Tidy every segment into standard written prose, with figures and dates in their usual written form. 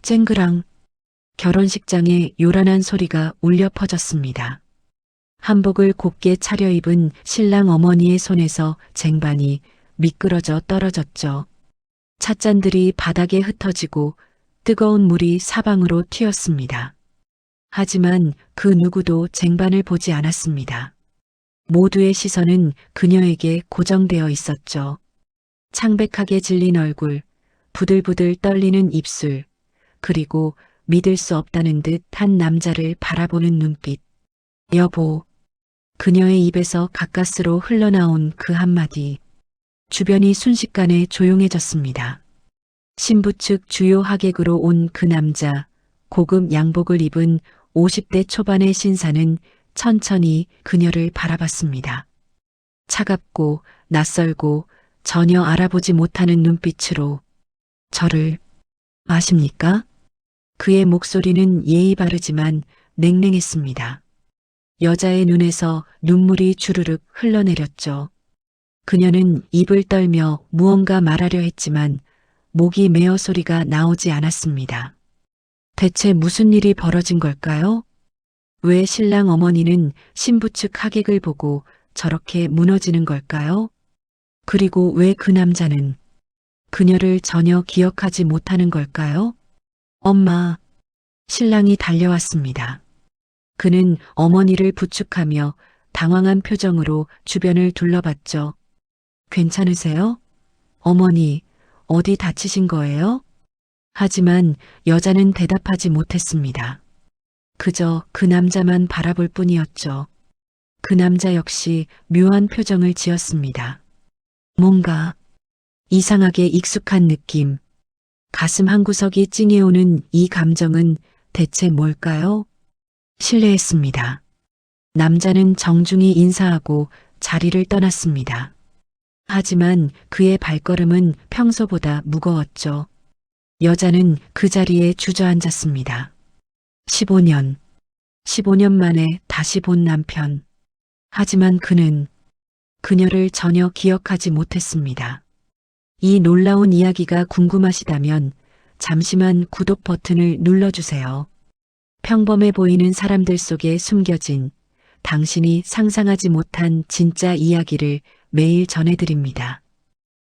쨍그랑 결혼식장에 요란한 소리가 울려 퍼졌습니다. 한복을 곱게 차려입은 신랑 어머니의 손에서 쟁반이 미끄러져 떨어졌죠. 찻잔들이 바닥에 흩어지고 뜨거운 물이 사방으로 튀었습니다. 하지만 그 누구도 쟁반을 보지 않았습니다. 모두의 시선은 그녀에게 고정되어 있었죠. 창백하게 질린 얼굴, 부들부들 떨리는 입술, 그리고 믿을 수 없다는 듯 한 남자를 바라보는 눈빛. 여보. 그녀의 입에서 가까스로 흘러나온 그 한마디. 주변이 순식간에 조용해졌습니다. 신부 측 주요 하객으로 온 그 남자, 고급 양복을 입은 50대 초반의 신사는 천천히 그녀를 바라봤습니다. 차갑고 낯설고 전혀 알아보지 못하는 눈빛으로 저를 아십니까? 그의 목소리는 예의 바르지만 냉랭했습니다. 여자의 눈에서 눈물이 주르륵 흘러내렸죠. 그녀는 입을 떨며 무언가 말하려 했지만 목이 메어 소리가 나오지 않았습니다. 대체 무슨 일이 벌어진 걸까요? 왜 신랑 어머니는 신부 측 하객을 보고 저렇게 무너지는 걸까요? 그리고 왜 그 남자는 그녀를 전혀 기억하지 못하는 걸까요? 엄마. 신랑이 달려왔습니다. 그는 어머니를 부축하며 당황한 표정으로 주변을 둘러봤죠. 괜찮으세요? 어머니, 어디 다치신 거예요? 하지만 여자는 대답하지 못했습니다. 그저 그 남자만 바라볼 뿐이었죠. 그 남자 역시 묘한 표정을 지었습니다. 뭔가 이상하게 익숙한 느낌, 가슴 한구석이 찡해오는 이 감정은 대체 뭘까요? 실례했습니다. 남자는 정중히 인사하고 자리를 떠났습니다. 하지만 그의 발걸음은 평소보다 무거웠죠. 여자는 그 자리에 주저앉았습니다. 15년 만에 다시 본 남편. 하지만 그는 그녀를 전혀 기억하지 못했습니다. 이 놀라운 이야기가 궁금하시다면 잠시만 구독 버튼을 눌러주세요. 평범해 보이는 사람들 속에 숨겨진 당신이 상상하지 못한 진짜 이야기를 매일 전해드립니다.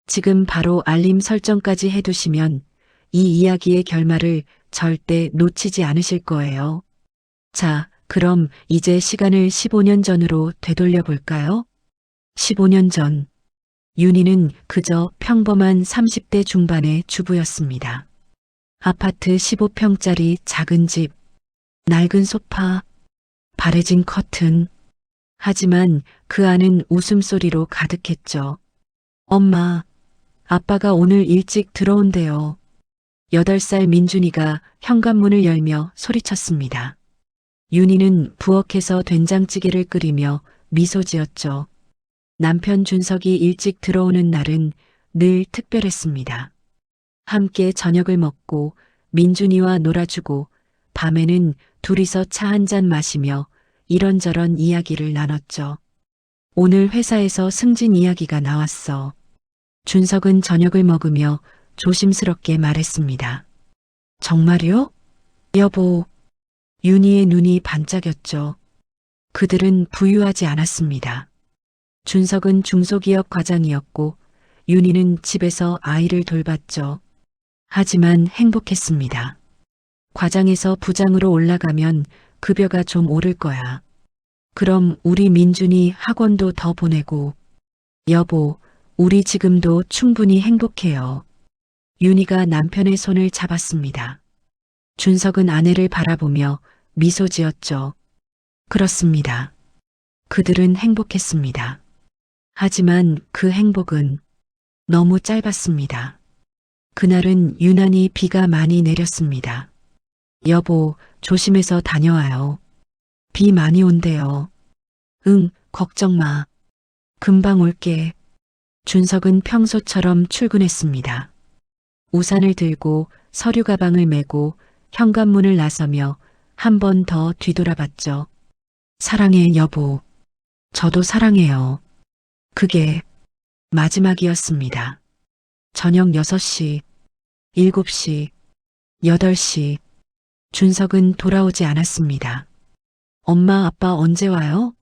지금 바로 알림 설정까지 해두시면 이 이야기의 결말을 절대 놓치지 않으실 거예요. 자, 그럼 이제 시간을 15년 전으로 되돌려 볼까요? 15년 전, 윤희는 그저 평범한 30대 중반의 주부였습니다. 아파트 15평짜리 작은 집, 낡은 소파, 바래진 커튼. 하지만 그 안은 웃음소리로 가득했죠. 엄마, 아빠가 오늘 일찍 들어온대요. 8살 민준이가 현관문을 열며 소리쳤습니다. 윤희는 부엌에서 된장찌개를 끓이며 미소 지었죠. 남편 준석이 일찍 들어오는 날은 늘 특별했습니다. 함께 저녁을 먹고 민준이와 놀아주고 밤에는 둘이서 차 한 잔 마시며 이런저런 이야기를 나눴죠. 오늘 회사에서 승진 이야기가 나왔어. 준석은 저녁을 먹으며 조심스럽게 말했습니다. 정말요? 여보. 윤희의 눈이 반짝였죠. 그들은 부유하지 않았습니다. 준석은 중소기업 과장이었고 윤희는 집에서 아이를 돌봤죠. 하지만 행복했습니다. 과장에서 부장으로 올라가면 급여가 좀 오를 거야. 그럼 우리 민준이 학원도 더 보내고. 여보, 우리 지금도 충분히 행복해요. 윤희가 남편의 손을 잡았습니다. 준석은 아내를 바라보며 미소 지었죠. 그렇습니다. 그들은 행복했습니다. 하지만 그 행복은 너무 짧았습니다. 그날은 유난히 비가 많이 내렸습니다. 여보, 조심해서 다녀와요. 비 많이 온대요. 응, 걱정 마. 금방 올게. 준석은 평소처럼 출근했습니다. 우산을 들고 서류 가방을 메고 현관문을 나서며 한 번 더 뒤돌아봤죠. 사랑해, 여보. 저도 사랑해요. 그게 마지막이었습니다. 저녁 6시, 7시, 8시. 준석은 돌아오지 않았습니다. 엄마, 아빠 언제 와요?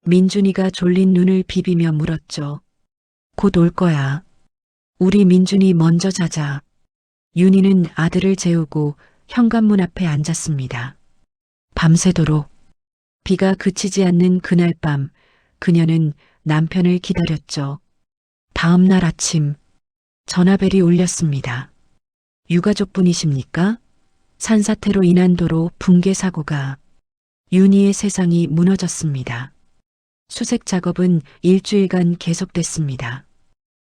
민준이가 졸린 눈을 비비며 물었죠. 곧 올 거야. 우리 민준이 먼저 자자. 윤희는 아들을 재우고 현관문 앞에 앉았습니다. 밤새도록 비가 그치지 않는 그날 밤 그녀는 남편을 기다렸죠. 다음 날 아침 전화벨이 울렸습니다. 유가족분이십니까? 산사태로 인한 도로 붕괴 사고가. 윤희의 세상이 무너졌습니다. 수색 작업은 일주일간 계속됐습니다.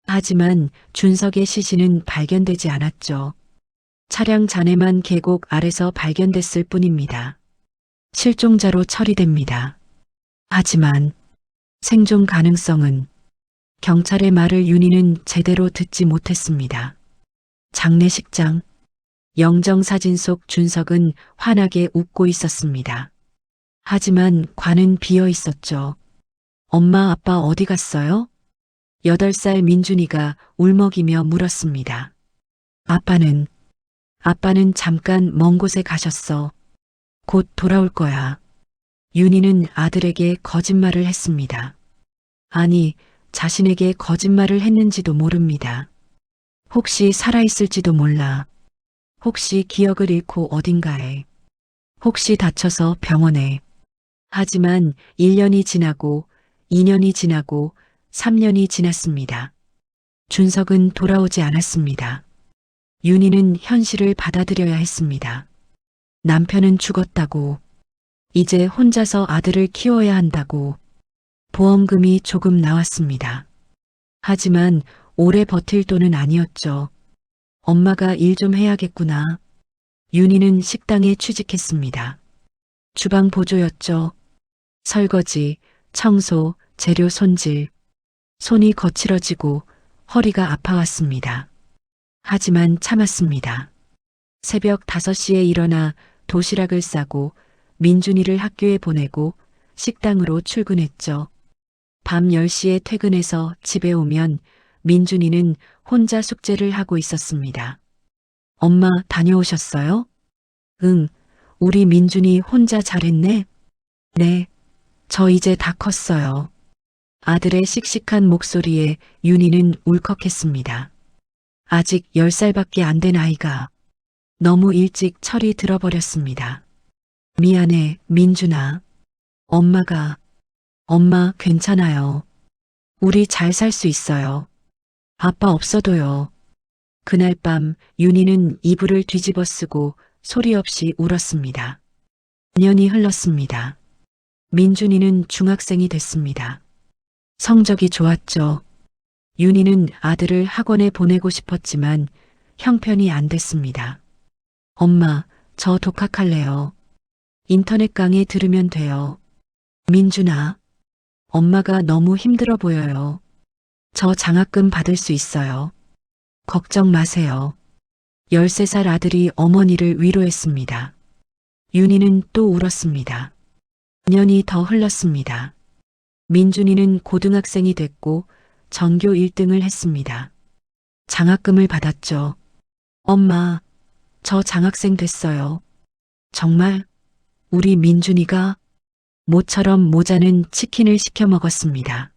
하지만 준석의 시신은 발견되지 않았죠. 차량 잔해만 계곡 아래서 발견됐을 뿐입니다. 실종자로 처리됩니다. 하지만 생존 가능성은. 경찰의 말을 윤희는 제대로 듣지 못했습니다. 장례식장. 영정사진 속 준석은 환하게 웃고 있었습니다. 하지만 관은 비어 있었죠. 엄마, 아빠 어디 갔어요? 8살 민준이가 울먹이며 물었습니다. 아빠는 잠깐 먼 곳에 가셨어. 곧 돌아올 거야. 윤희는 아들에게 거짓말을 했습니다. 아니, 자신에게 거짓말을 했는지도 모릅니다. 혹시 살아있을지도 몰라. 혹시 기억을 잃고 어딘가에. 혹시 다쳐서 병원에. 하지만 1년이 지나고 2년이 지나고 3년이 지났습니다. 준석은 돌아오지 않았습니다. 윤희는 현실을 받아들여야 했습니다. 남편은 죽었다고. 이제 혼자서 아들을 키워야 한다고. 보험금이 조금 나왔습니다. 하지만 오래 버틸 돈은 아니었죠. 엄마가 일 좀 해야겠구나. 윤희는 식당에 취직했습니다. 주방 보조였죠. 설거지, 청소, 재료 손질. 손이 거칠어지고 허리가 아파왔습니다. 하지만 참았습니다. 새벽 5시에 일어나 도시락을 싸고 민준이를 학교에 보내고 식당으로 출근했죠. 밤 10시에 퇴근해서 집에 오면 민준이는 혼자 숙제를 하고 있었습니다. 엄마 다녀오셨어요? 응, 우리 민준이 혼자 잘했네? 네, 저 이제 다 컸어요. 아들의 씩씩한 목소리에 윤희는 울컥했습니다. 아직 10살밖에 안 된 아이가 너무 일찍 철이 들어버렸습니다. 미안해, 민준아. 엄마 괜찮아요. 우리 잘 살 수 있어요. 아빠 없어도요. 그날 밤 윤희는 이불을 뒤집어 쓰고 소리 없이 울었습니다. 년이 흘렀습니다. 민준이는 중학생이 됐습니다. 성적이 좋았죠. 윤희는 아들을 학원에 보내고 싶었지만 형편이 안 됐습니다. 엄마, 저 독학할래요. 인터넷 강의 들으면 돼요. 민준아, 엄마가 너무 힘들어 보여요. 저 장학금 받을 수 있어요. 걱정 마세요. 13살 아들이 어머니를 위로했습니다. 윤희는 또 울었습니다. 년이 더 흘렀습니다. 민준이는 고등학생이 됐고 전교 1등을 했습니다. 장학금을 받았죠. 엄마, 저 장학생 됐어요. 정말? 우리 민준이가? 모처럼 모자는 치킨을 시켜 먹었습니다.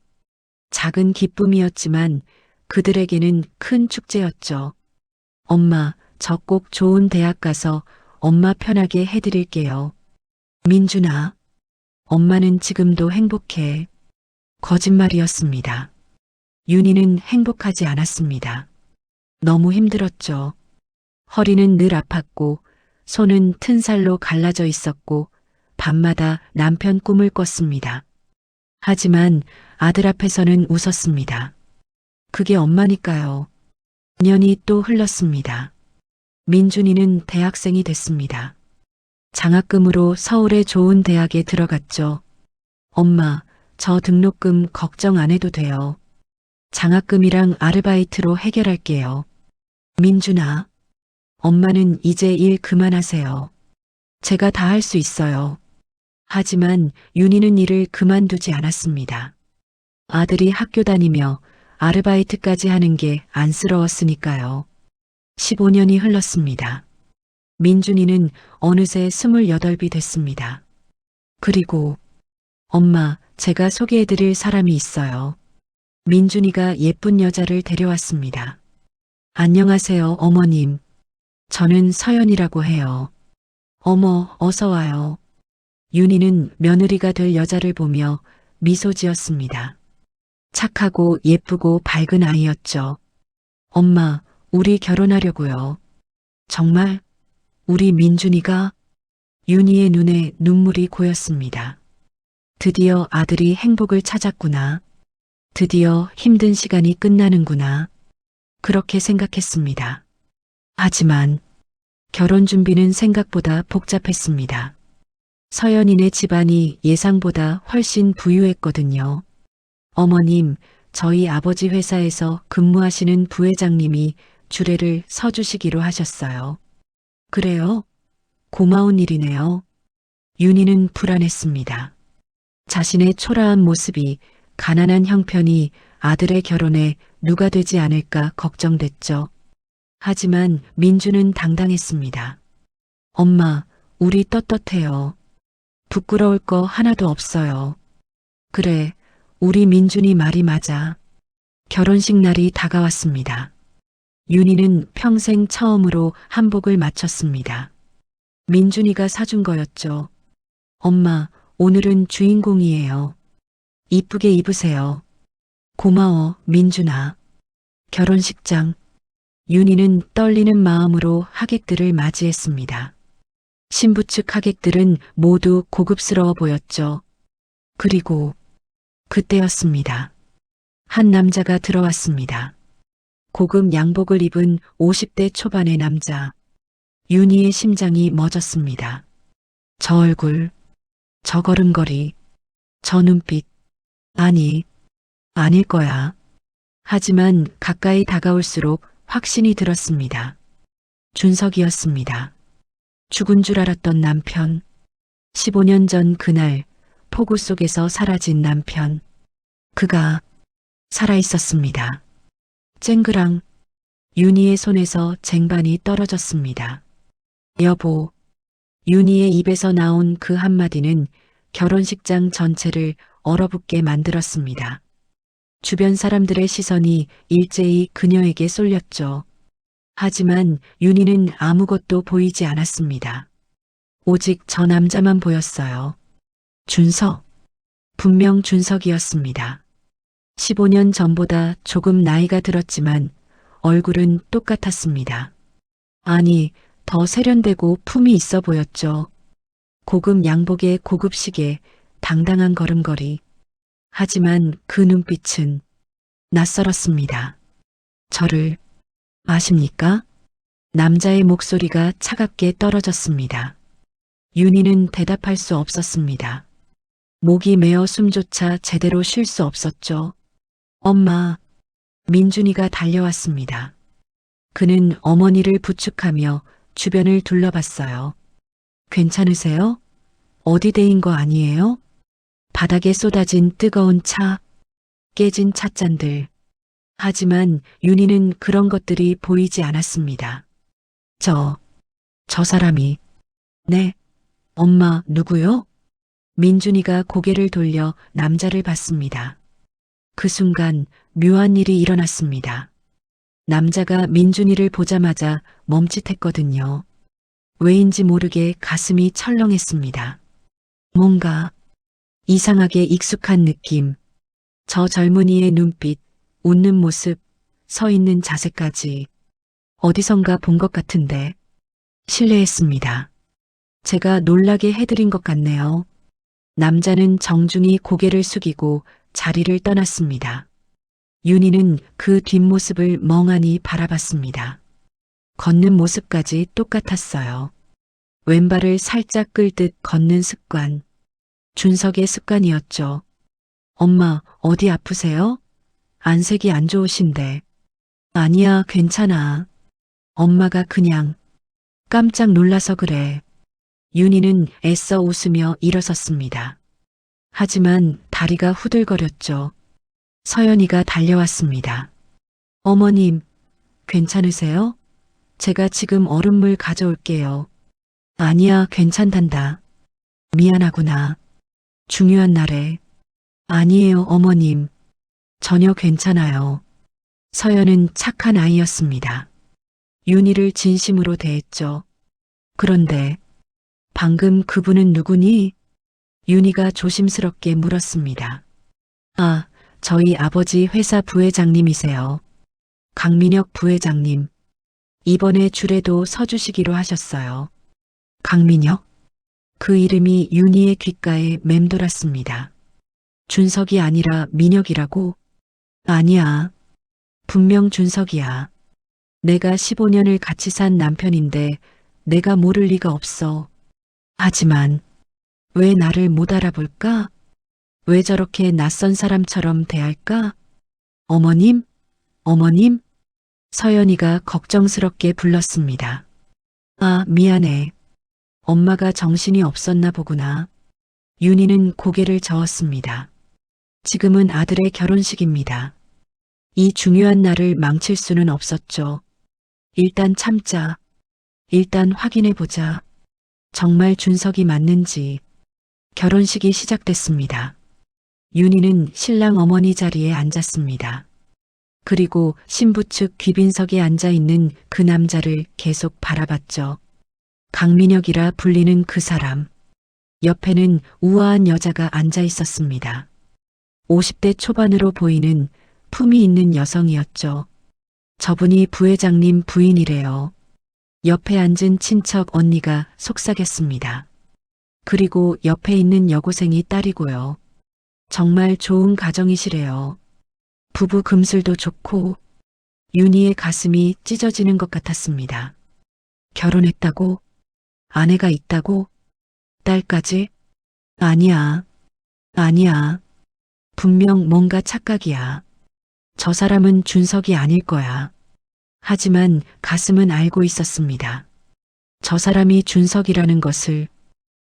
작은 기쁨이었지만 그들에게는 큰 축제였죠. 엄마, 저 꼭 좋은 대학 가서 엄마 편하게 해드릴게요. 민준아, 엄마는 지금도 행복해. 거짓말이었습니다. 윤희는 행복하지 않았습니다. 너무 힘들었죠. 허리는 늘 아팠고 손은 튼 살로 갈라져 있었고 밤마다 남편 꿈을 꿨습니다. 하지만 아들 앞에서는 웃었습니다. 그게 엄마니까요. 년이 또 흘렀습니다. 민준이는 대학생이 됐습니다. 장학금으로 서울의 좋은 대학에 들어갔죠. 엄마, 저 등록금 걱정 안 해도 돼요. 장학금이랑 아르바이트로 해결할게요. 민준아, 엄마는 이제 일 그만하세요. 제가 다 할 수 있어요. 하지만 윤희는 일을 그만두지 않았습니다. 아들이 학교 다니며 아르바이트까지 하는 게 안쓰러웠으니까요. 15년이 흘렀습니다. 민준이는 어느새 28이 됐습니다. 그리고 엄마, 제가 소개해드릴 사람이 있어요. 민준이가 예쁜 여자를 데려왔습니다. 안녕하세요, 어머님. 저는 서연이라고 해요. 어머, 어서 와요. 윤희는 며느리가 될 여자를 보며 미소 지었습니다. 착하고 예쁘고 밝은 아이였죠. 엄마, 우리 결혼하려고요. 정말? 우리 민준이가? 윤희의 눈에 눈물이 고였습니다. 드디어 아들이 행복을 찾았구나. 드디어 힘든 시간이 끝나는구나. 그렇게 생각했습니다. 하지만 결혼 준비는 생각보다 복잡했습니다. 서연이네 집안이 예상보다 훨씬 부유했거든요. 어머님, 저희 아버지 회사에서 근무하시는 부회장님이 주례를 서주시기로 하셨어요. 그래요? 고마운 일이네요. 윤희는 불안했습니다. 자신의 초라한 모습이 가난한 형편이 아들의 결혼에 누가 되지 않을까 걱정됐죠. 하지만 민주는 당당했습니다. 엄마, 우리 떳떳해요. 부끄러울 거 하나도 없어요. 그래, 우리 민준이 말이 맞아. 결혼식 날이 다가왔습니다. 윤희는 평생 처음으로 한복을 맞췄습니다. 민준이가 사준 거였죠. 엄마, 오늘은 주인공이에요. 이쁘게 입으세요. 고마워, 민준아. 결혼식장. 윤희는 떨리는 마음으로 하객들을 맞이했습니다. 신부 측 하객들은 모두 고급스러워 보였죠. 그리고 그때였습니다. 한 남자가 들어왔습니다. 고급 양복을 입은 50대 초반의 남자. 윤희의 심장이 멎었습니다. 저 얼굴, 저 걸음걸이, 저 눈빛. 아니, 아닐 거야. 하지만 가까이 다가올수록 확신이 들었습니다. 준석이었습니다. 죽은 줄 알았던 남편. 15년 전 그날 폭우 속에서 사라진 남편. 그가 살아있었습니다. 쨍그랑 윤희의 손에서 쟁반이 떨어졌습니다. 여보. 윤희의 입에서 나온 그 한마디는 결혼식장 전체를 얼어붙게 만들었습니다. 주변 사람들의 시선이 일제히 그녀에게 쏠렸죠. 하지만 윤희는 아무것도 보이지 않았습니다. 오직 저 남자만 보였어요. 준석. 분명 준석이었습니다. 15년 전보다 조금 나이가 들었지만 얼굴은 똑같았습니다. 아니, 더 세련되고 품이 있어 보였죠. 고급 양복에 고급 시계, 당당한 걸음걸이. 하지만 그 눈빛은 낯설었습니다. 저를 아십니까? 남자의 목소리가 차갑게 떨어졌습니다. 윤희는 대답할 수 없었습니다. 목이 메어 숨조차 제대로 쉴 수 없었죠. 엄마, 민준이가 달려왔습니다. 그는 어머니를 부축하며 주변을 둘러봤어요. 괜찮으세요? 어디 데인 거 아니에요? 바닥에 쏟아진 뜨거운 차, 깨진 찻잔들. 하지만 윤희는 그런 것들이 보이지 않았습니다. 저 사람이. 네. 엄마, 누구요? 민준이가 고개를 돌려 남자를 봤습니다. 그 순간 묘한 일이 일어났습니다. 남자가 민준이를 보자마자 멈칫했거든요. 왜인지 모르게 가슴이 철렁했습니다. 뭔가 이상하게 익숙한 느낌. 저 젊은이의 눈빛, 웃는 모습, 서 있는 자세까지 어디선가 본 것 같은데 실례했습니다. 제가 놀라게 해드린 것 같네요. 남자는 정중히 고개를 숙이고 자리를 떠났습니다. 윤희는 그 뒷모습을 멍하니 바라봤습니다. 걷는 모습까지 똑같았어요. 왼발을 살짝 끌듯 걷는 습관. 준석의 습관이었죠. 엄마, 어디 아프세요? 안색이 안 좋으신데. 아니야, 괜찮아. 엄마가 그냥 깜짝 놀라서 그래. 윤희는 애써 웃으며 일어섰습니다. 하지만 다리가 후들거렸죠. 서연이가 달려왔습니다. 어머님, 괜찮으세요? 제가 지금 얼음물 가져올게요. 아니야, 괜찮단다. 미안하구나. 중요한 날에. 아니에요, 어머님. 전혀 괜찮아요. 서연은 착한 아이였습니다. 윤희를 진심으로 대했죠. 그런데 방금 그분은 누구니? 윤희가 조심스럽게 물었습니다. 아, 저희 아버지 회사 부회장님이세요. 강민혁 부회장님. 이번에 줄에도 서주시기로 하셨어요. 강민혁? 그 이름이 윤희의 귓가에 맴돌았습니다. 준석이 아니라 민혁이라고? 아니야. 분명 준석이야. 내가 15년을 같이 산 남편인데 내가 모를 리가 없어. 하지만 왜 나를 못 알아볼까? 왜 저렇게 낯선 사람처럼 대할까? 어머님? 어머님? 서연이가 걱정스럽게 불렀습니다. 아, 미안해. 엄마가 정신이 없었나 보구나. 윤희는 고개를 저었습니다. 지금은 아들의 결혼식입니다. 이 중요한 날을 망칠 수는 없었죠. 일단 참자. 일단 확인해 보자. 정말 준석이 맞는지. 결혼식이 시작됐습니다. 윤희는 신랑 어머니 자리에 앉았습니다. 그리고 신부 측 귀빈석에 앉아 있는 그 남자를 계속 바라봤죠. 강민혁이라 불리는 그 사람. 옆에는 우아한 여자가 앉아 있었습니다. 50대 초반으로 보이는 품이 있는 여성이었죠. 저분이 부회장님 부인이래요. 옆에 앉은 친척 언니가 속삭였습니다. 그리고 옆에 있는 여고생이 딸이고요. 정말 좋은 가정이시래요. 부부 금슬도 좋고. 윤희의 가슴이 찢어지는 것 같았습니다. 결혼했다고? 아내가 있다고? 딸까지? 아니야. 아니야. 분명 뭔가 착각이야. 저 사람은 준석이 아닐 거야. 하지만 가슴은 알고 있었습니다. 저 사람이 준석이라는 것을.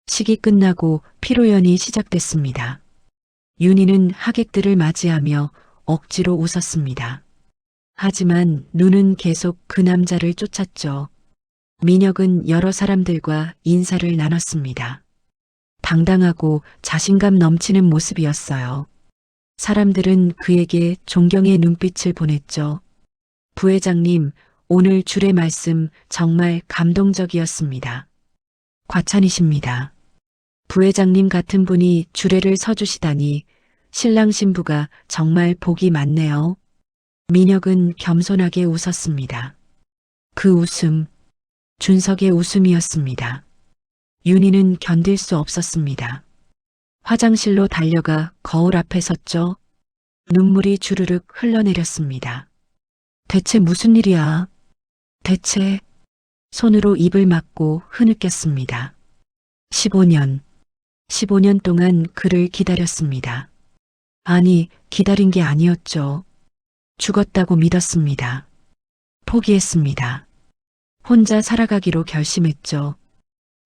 식이 끝나고 피로연이 시작됐습니다. 윤희는 하객들을 맞이하며 억지로 웃었습니다. 하지만 눈은 계속 그 남자를 쫓았죠. 민혁은 여러 사람들과 인사를 나눴습니다. 당당하고 자신감 넘치는 모습이었어요. 사람들은 그에게 존경의 눈빛을 보냈죠. 부회장님, 오늘 줄의 말씀 정말 감동적이었습니다. 과찬이십니다. 부회장님 같은 분이 주례를 서주시다니 신랑 신부가 정말 복이 많네요. 민혁은 겸손하게 웃었습니다. 그 웃음, 준석의 웃음이었습니다. 윤희는 견딜 수 없었습니다. 화장실로 달려가 거울 앞에 섰죠. 눈물이 주르륵 흘러내렸습니다. 대체 무슨 일이야? 대체 손으로 입을 막고 흐느꼈습니다. 15년 동안 그를 기다렸습니다. 아니, 기다린 게 아니었죠. 죽었다고 믿었습니다. 포기했습니다. 혼자 살아가기로 결심했죠.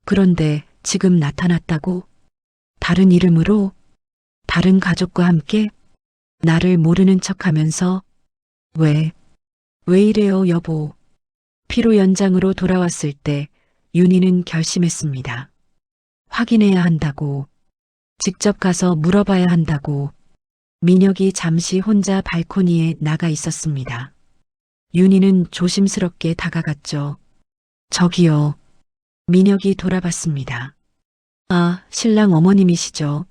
그런데 지금 나타났다고? 다른 이름으로? 다른 가족과 함께? 나를 모르는 척하면서? 왜 이래요, 여보? 피로 연장으로 돌아왔을 때 윤희는 결심했습니다. 확인해야 한다고. 직접 가서 물어봐야 한다고. 민혁이 잠시 혼자 발코니에 나가 있었습니다. 윤희는 조심스럽게 다가갔죠. 저기요. 민혁이 돌아봤습니다. 아, 신랑 어머님이시죠.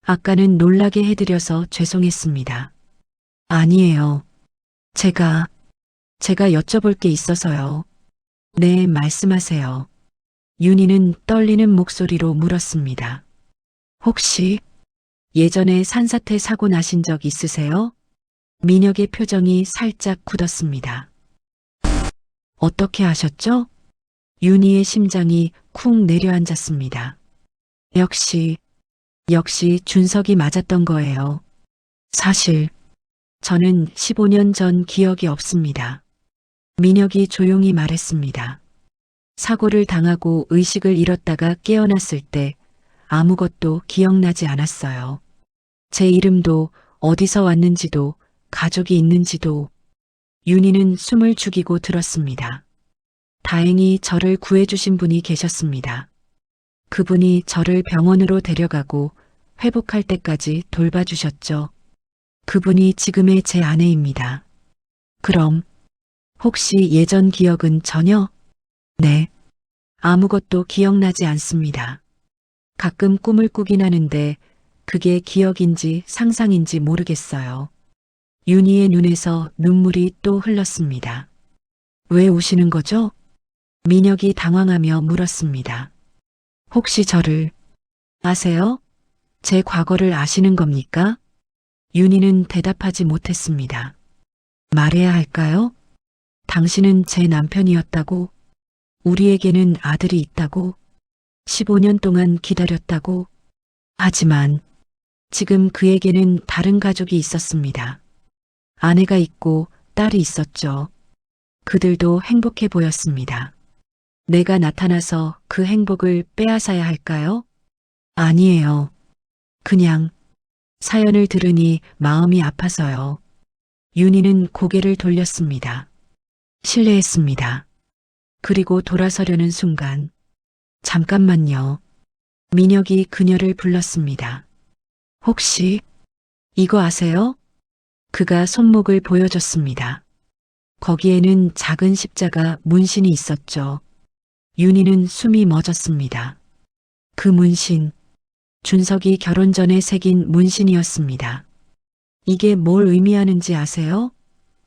아까는 놀라게 해드려서 죄송했습니다. 아니에요. 제가 여쭤볼 게 있어서요. 네, 말씀하세요. 윤희는 떨리는 목소리로 물었습니다. 혹시 예전에 산사태 사고 나신 적 있으세요? 민혁의 표정이 살짝 굳었습니다. 어떻게 아셨죠? 윤희의 심장이 쿵 내려앉았습니다. 역시 준석이 맞았던 거예요. 사실 저는 15년 전 기억이 없습니다. 민혁이 조용히 말했습니다. 사고를 당하고 의식을 잃었다가 깨어났을 때 아무것도 기억나지 않았어요. 제 이름도 어디서 왔는지도 가족이 있는지도. 윤희는 숨을 죽이고 들었습니다. 다행히 저를 구해주신 분이 계셨습니다. 그분이 저를 병원으로 데려가고 회복할 때까지 돌봐주셨죠. 그분이 지금의 제 아내입니다. 그럼 혹시 예전 기억은 전혀? 네. 아무것도 기억나지 않습니다. 가끔 꿈을 꾸긴 하는데 그게 기억인지 상상인지 모르겠어요. 윤희의 눈에서 눈물이 또 흘렀습니다. 왜 우시는 거죠? 민혁이 당황하며 물었습니다. 혹시 저를 아세요? 제 과거를 아시는 겁니까? 윤희는 대답하지 못했습니다. 말해야 할까요? 당신은 제 남편이었다고, 우리에게는 아들이 있다고, 15년 동안 기다렸다고. 하지만 지금 그에게는 다른 가족이 있었습니다. 아내가 있고 딸이 있었죠. 그들도 행복해 보였습니다. 내가 나타나서 그 행복을 빼앗아야 할까요? 아니에요. 그냥 사연을 들으니 마음이 아파서요. 윤희는 고개를 돌렸습니다. 실례했습니다. 그리고 돌아서려는 순간, 잠깐만요. 민혁이 그녀를 불렀습니다. 혹시 이거 아세요? 그가 손목을 보여줬습니다. 거기에는 작은 십자가 문신이 있었죠. 윤희는 숨이 멎었습니다. 그 문신, 준석이 결혼 전에 새긴 문신이었습니다. 이게 뭘 의미하는지 아세요?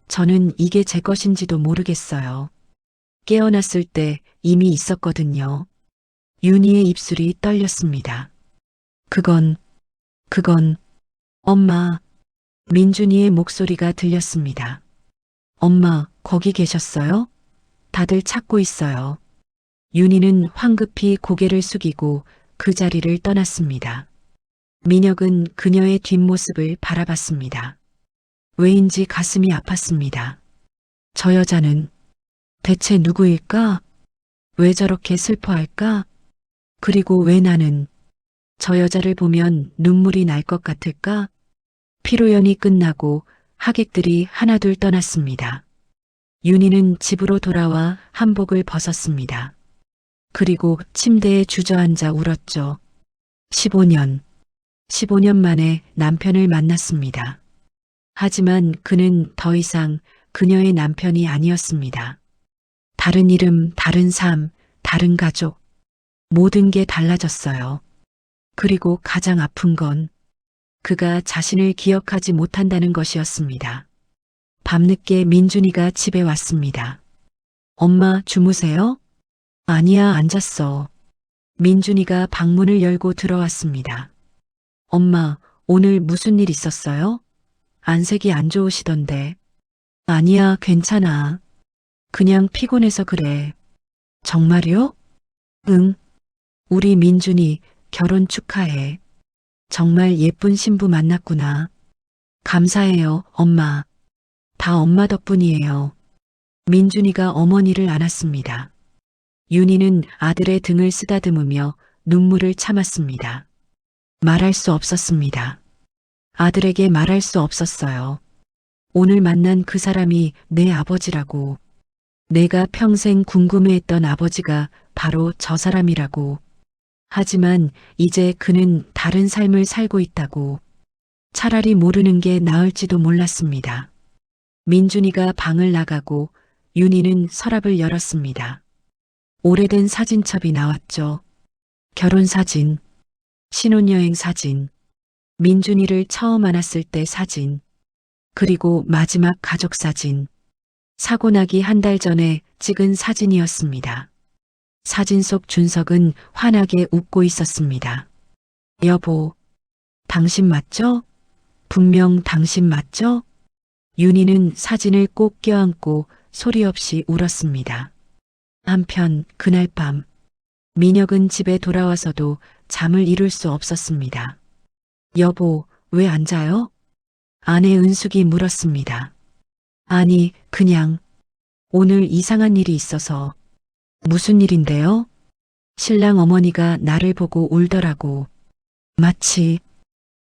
저는 이게 제 것인지도 모르겠어요. 깨어났을 때 이미 있었거든요. 윤희의 입술이 떨렸습니다. 그건, 엄마, 민준이의 목소리가 들렸습니다. 엄마, 거기 계셨어요? 다들 찾고 있어요. 윤희는 황급히 고개를 숙이고 그 자리를 떠났습니다. 민혁은 그녀의 뒷모습을 바라봤습니다. 왜인지 가슴이 아팠습니다. 저 여자는 대체 누구일까? 왜 저렇게 슬퍼할까? 그리고 왜 나는 저 여자를 보면 눈물이 날 것 같을까? 피로연이 끝나고 하객들이 하나둘 떠났습니다. 윤희는 집으로 돌아와 한복을 벗었습니다. 그리고 침대에 주저앉아 울었죠. 15년 만에 남편을 만났습니다. 하지만 그는 더 이상 그녀의 남편이 아니었습니다. 다른 이름, 다른 삶, 다른 가족, 모든 게 달라졌어요. 그리고 가장 아픈 건 그가 자신을 기억하지 못한다는 것이었습니다. 밤늦게 민준이가 집에 왔습니다. 엄마, 주무세요? 아니야, 앉았어. 민준이가 방문을 열고 들어왔습니다. 엄마, 오늘 무슨 일 있었어요? 안색이 안 좋으시던데. 아니야, 괜찮아. 그냥 피곤해서 그래. 정말요? 응. 우리 민준이 결혼 축하해. 정말 예쁜 신부 만났구나. 감사해요, 엄마. 다 엄마 덕분이에요. 민준이가 어머니를 안았습니다. 윤희는 아들의 등을 쓰다듬으며 눈물을 참았습니다. 말할 수 없었습니다. 아들에게 말할 수 없었어요. 오늘 만난 그 사람이 내 아버지라고. 내가 평생 궁금해했던 아버지가 바로 저 사람이라고. 하지만 이제 그는 다른 삶을 살고 있다고. 차라리 모르는 게 나을지도 몰랐습니다. 민준이가 방을 나가고 윤희는 서랍을 열었습니다. 오래된 사진첩이 나왔죠. 결혼 사진, 신혼여행 사진, 민준이를 처음 안았을 때 사진, 그리고 마지막 가족 사진. 사고 나기 한 달 전에 찍은 사진이었습니다. 사진 속 준석은 환하게 웃고 있었습니다. 여보, 당신 맞죠? 분명 당신 맞죠? 윤희는 사진을 꼭 껴안고 소리 없이 울었습니다. 한편 그날 밤 민혁은 집에 돌아와서도 잠을 이룰 수 없었습니다. 여보, 왜 안 자요? 아내 은숙이 물었습니다. 아니, 그냥 오늘 이상한 일이 있어서. 무슨 일인데요? 신랑 어머니가 나를 보고 울더라고. 마치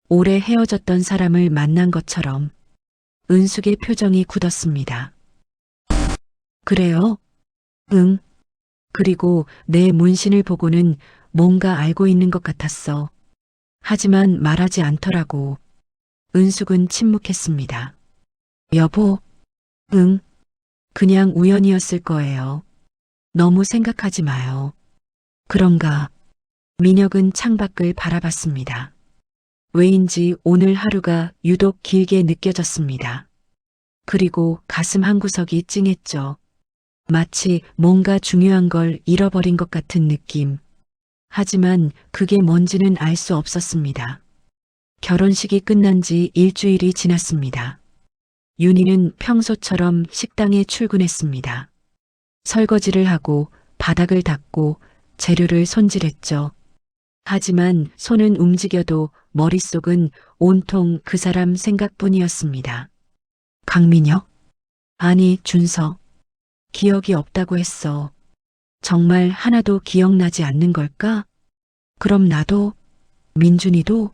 오래 헤어졌던 사람을 만난 것처럼. 은숙의 표정이 굳었습니다. 그래요? 응. 그리고 내 문신을 보고는 뭔가 알고 있는 것 같았어. 하지만 말하지 않더라고. 은숙은 침묵했습니다. 여보, 응, 그냥 우연이었을 거예요. 너무 생각하지 마요. 그런가. 민혁은 창밖을 바라봤습니다. 왜인지 오늘 하루가 유독 길게 느껴졌습니다. 그리고 가슴 한구석이 찡했죠. 마치 뭔가 중요한 걸 잃어버린 것 같은 느낌. 하지만 그게 뭔지는 알 수 없었습니다. 결혼식이 끝난 지 일주일이 지났습니다. 윤희는 평소처럼 식당에 출근했습니다. 설거지를 하고 바닥을 닦고 재료를 손질했죠. 하지만 손은 움직여도 머릿속은 온통 그 사람 생각뿐이었습니다. 강민혁? 아니, 준석. 기억이 없다고 했어. 정말 하나도 기억나지 않는 걸까? 그럼 나도, 민준이도,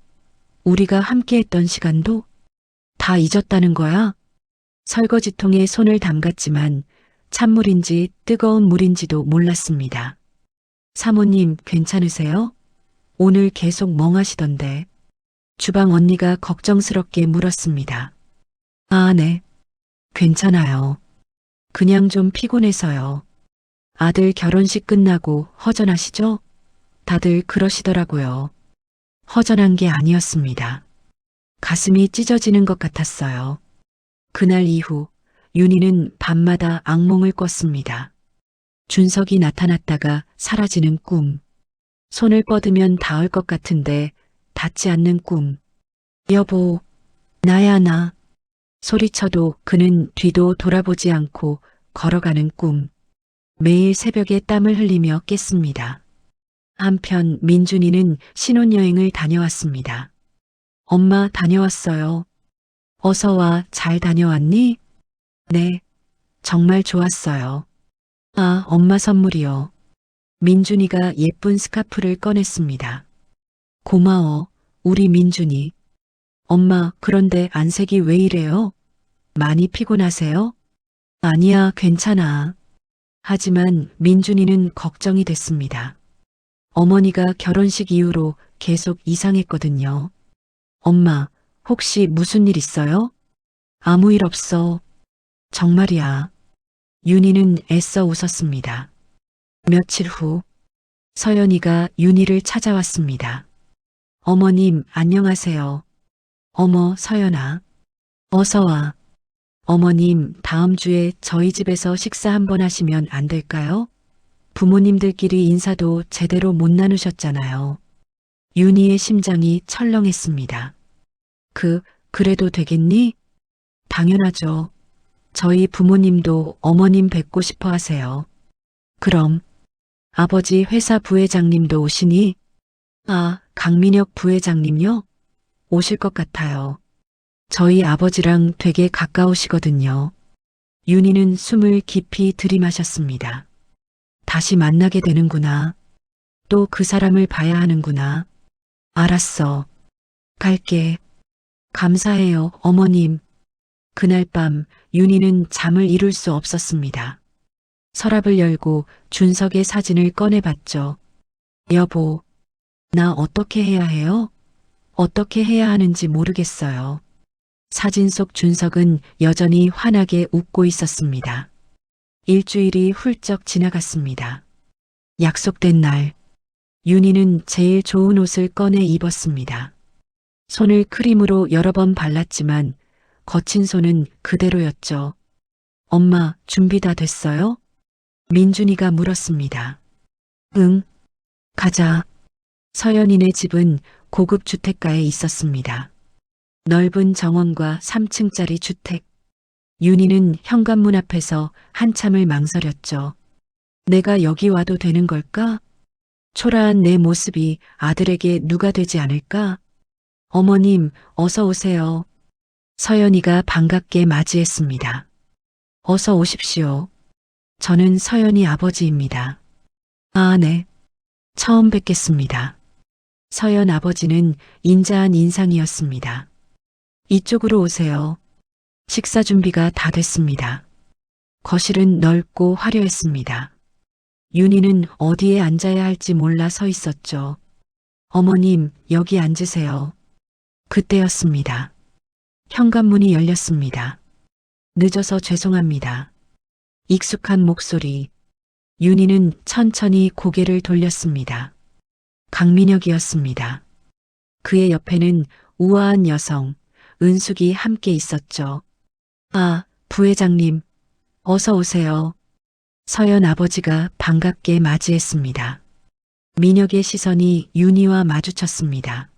우리가 함께했던 시간도 다 잊었다는 거야? 설거지통에 손을 담갔지만 찬물인지 뜨거운 물인지도 몰랐습니다. 사모님, 괜찮으세요? 오늘 계속 멍하시던데. 주방 언니가 걱정스럽게 물었습니다. 아, 네. 괜찮아요. 그냥 좀 피곤해서요. 아들 결혼식 끝나고 허전하시죠? 다들 그러시더라고요. 허전한 게 아니었습니다. 가슴이 찢어지는 것 같았어요. 그날 이후 윤희는 밤마다 악몽을 꿨습니다. 준석이 나타났다가 사라지는 꿈. 손을 뻗으면 닿을 것 같은데 닿지 않는 꿈. 여보, 나야 나. 소리쳐도 그는 뒤도 돌아보지 않고 걸어가는 꿈. 매일 새벽에 땀을 흘리며 깼습니다. 한편 민준이는 신혼여행을 다녀왔습니다. 엄마 다녀왔어요. 어서 와, 잘 다녀왔니? 네, 정말 좋았어요. 아, 엄마 선물이요. 민준이가 예쁜 스카프를 꺼냈습니다. 고마워, 우리 민준이. 엄마, 그런데 안색이 왜 이래요? 많이 피곤하세요? 아니야, 괜찮아. 하지만 민준이는 걱정이 됐습니다. 어머니가 결혼식 이후로 계속 이상했거든요. 엄마, 혹시 무슨 일 있어요? 아무 일 없어. 정말이야. 윤희는 애써 웃었습니다. 며칠 후, 서연이가 윤희를 찾아왔습니다. 어머님, 안녕하세요. 어머, 서연아. 어서 와. 어머님, 다음 주에 저희 집에서 식사 한번 하시면 안 될까요? 부모님들끼리 인사도 제대로 못 나누셨잖아요. 윤희의 심장이 철렁했습니다. 그래도 되겠니? 당연하죠. 저희 부모님도 어머님 뵙고 싶어 하세요. 그럼, 아버지 회사 부회장님도 오시니? 아, 강민혁 부회장님요? 오실 것 같아요. 저희 아버지랑 되게 가까우시거든요. 윤희는 숨을 깊이 들이마셨습니다. 다시 만나게 되는구나. 또 그 사람을 봐야 하는구나. 알았어. 갈게. 감사해요, 어머님. 그날 밤 윤희는 잠을 이룰 수 없었습니다. 서랍을 열고 준석의 사진을 꺼내봤죠. 여보, 나 어떻게 해야 해요? 어떻게 해야 하는지 모르겠어요. 사진 속 준석은 여전히 환하게 웃고 있었습니다. 일주일이 훌쩍 지나갔습니다. 약속된 날, 윤희는 제일 좋은 옷을 꺼내 입었습니다. 손을 크림으로 여러 번 발랐지만 거친 손은 그대로였죠. 엄마, 준비 다 됐어요? 민준이가 물었습니다. 응, 가자. 서연이네 집은 고급 주택가에 있었습니다. 넓은 정원과 3층짜리 주택. 윤희는 현관문 앞에서 한참을 망설였죠. 내가 여기 와도 되는 걸까? 초라한 내 모습이 아들에게 누가 되지 않을까? 어머님, 어서 오세요. 서연이가 반갑게 맞이했습니다. 어서 오십시오. 저는 서연이 아버지입니다. 아, 네. 처음 뵙겠습니다. 서연 아버지는 인자한 인상이었습니다. 이쪽으로 오세요. 식사 준비가 다 됐습니다. 거실은 넓고 화려했습니다. 윤희는 어디에 앉아야 할지 몰라 서 있었죠. 어머님, 여기 앉으세요. 그때였습니다. 현관문이 열렸습니다. 늦어서 죄송합니다. 익숙한 목소리. 윤희는 천천히 고개를 돌렸습니다. 강민혁이었습니다. 그의 옆에는 우아한 여성, 은숙이 함께 있었죠. 아, 부회장님, 어서 오세요. 서연 아버지가 반갑게 맞이했습니다. 민혁의 시선이 윤희와 마주쳤습니다.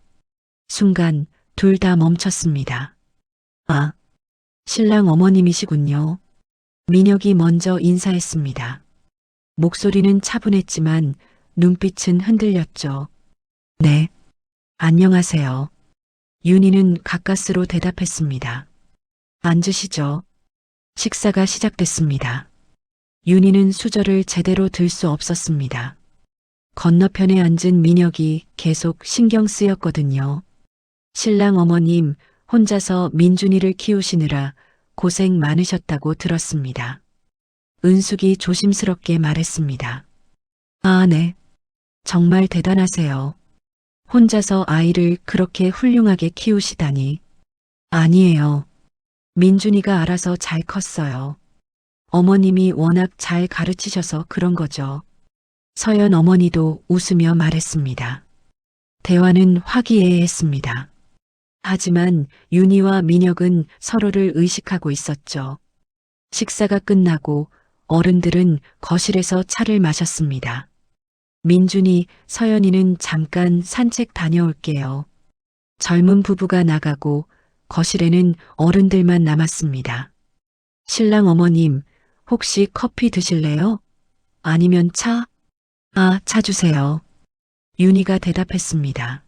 순간 둘 다 멈췄습니다. 아, 신랑 어머님이시군요. 민혁이 먼저 인사했습니다. 목소리는 차분했지만 눈빛은 흔들렸죠. 네, 안녕하세요. 윤희는 가까스로 대답했습니다. 앉으시죠. 식사가 시작됐습니다. 윤희는 수저를 제대로 들 수 없었습니다. 건너편에 앉은 민혁이 계속 신경 쓰였거든요. 신랑 어머님 혼자서 민준이를 키우시느라 고생 많으셨다고 들었습니다. 은숙이 조심스럽게 말했습니다. 아, 네. 정말 대단하세요. 혼자서 아이를 그렇게 훌륭하게 키우시다니. 아니에요. 민준이가 알아서 잘 컸어요. 어머님이 워낙 잘 가르치셔서 그런 거죠. 서연 어머니도 웃으며 말했습니다. 대화는 화기애애했습니다. 하지만 윤희와 민혁은 서로를 의식하고 있었죠. 식사가 끝나고 어른들은 거실에서 차를 마셨습니다. 민준이, 서연이는 잠깐 산책 다녀올게요. 젊은 부부가 나가고 거실에는 어른들만 남았습니다. 신랑 어머님, 혹시 커피 드실래요? 아니면 차? 아, 차 주세요. 윤희가 대답했습니다.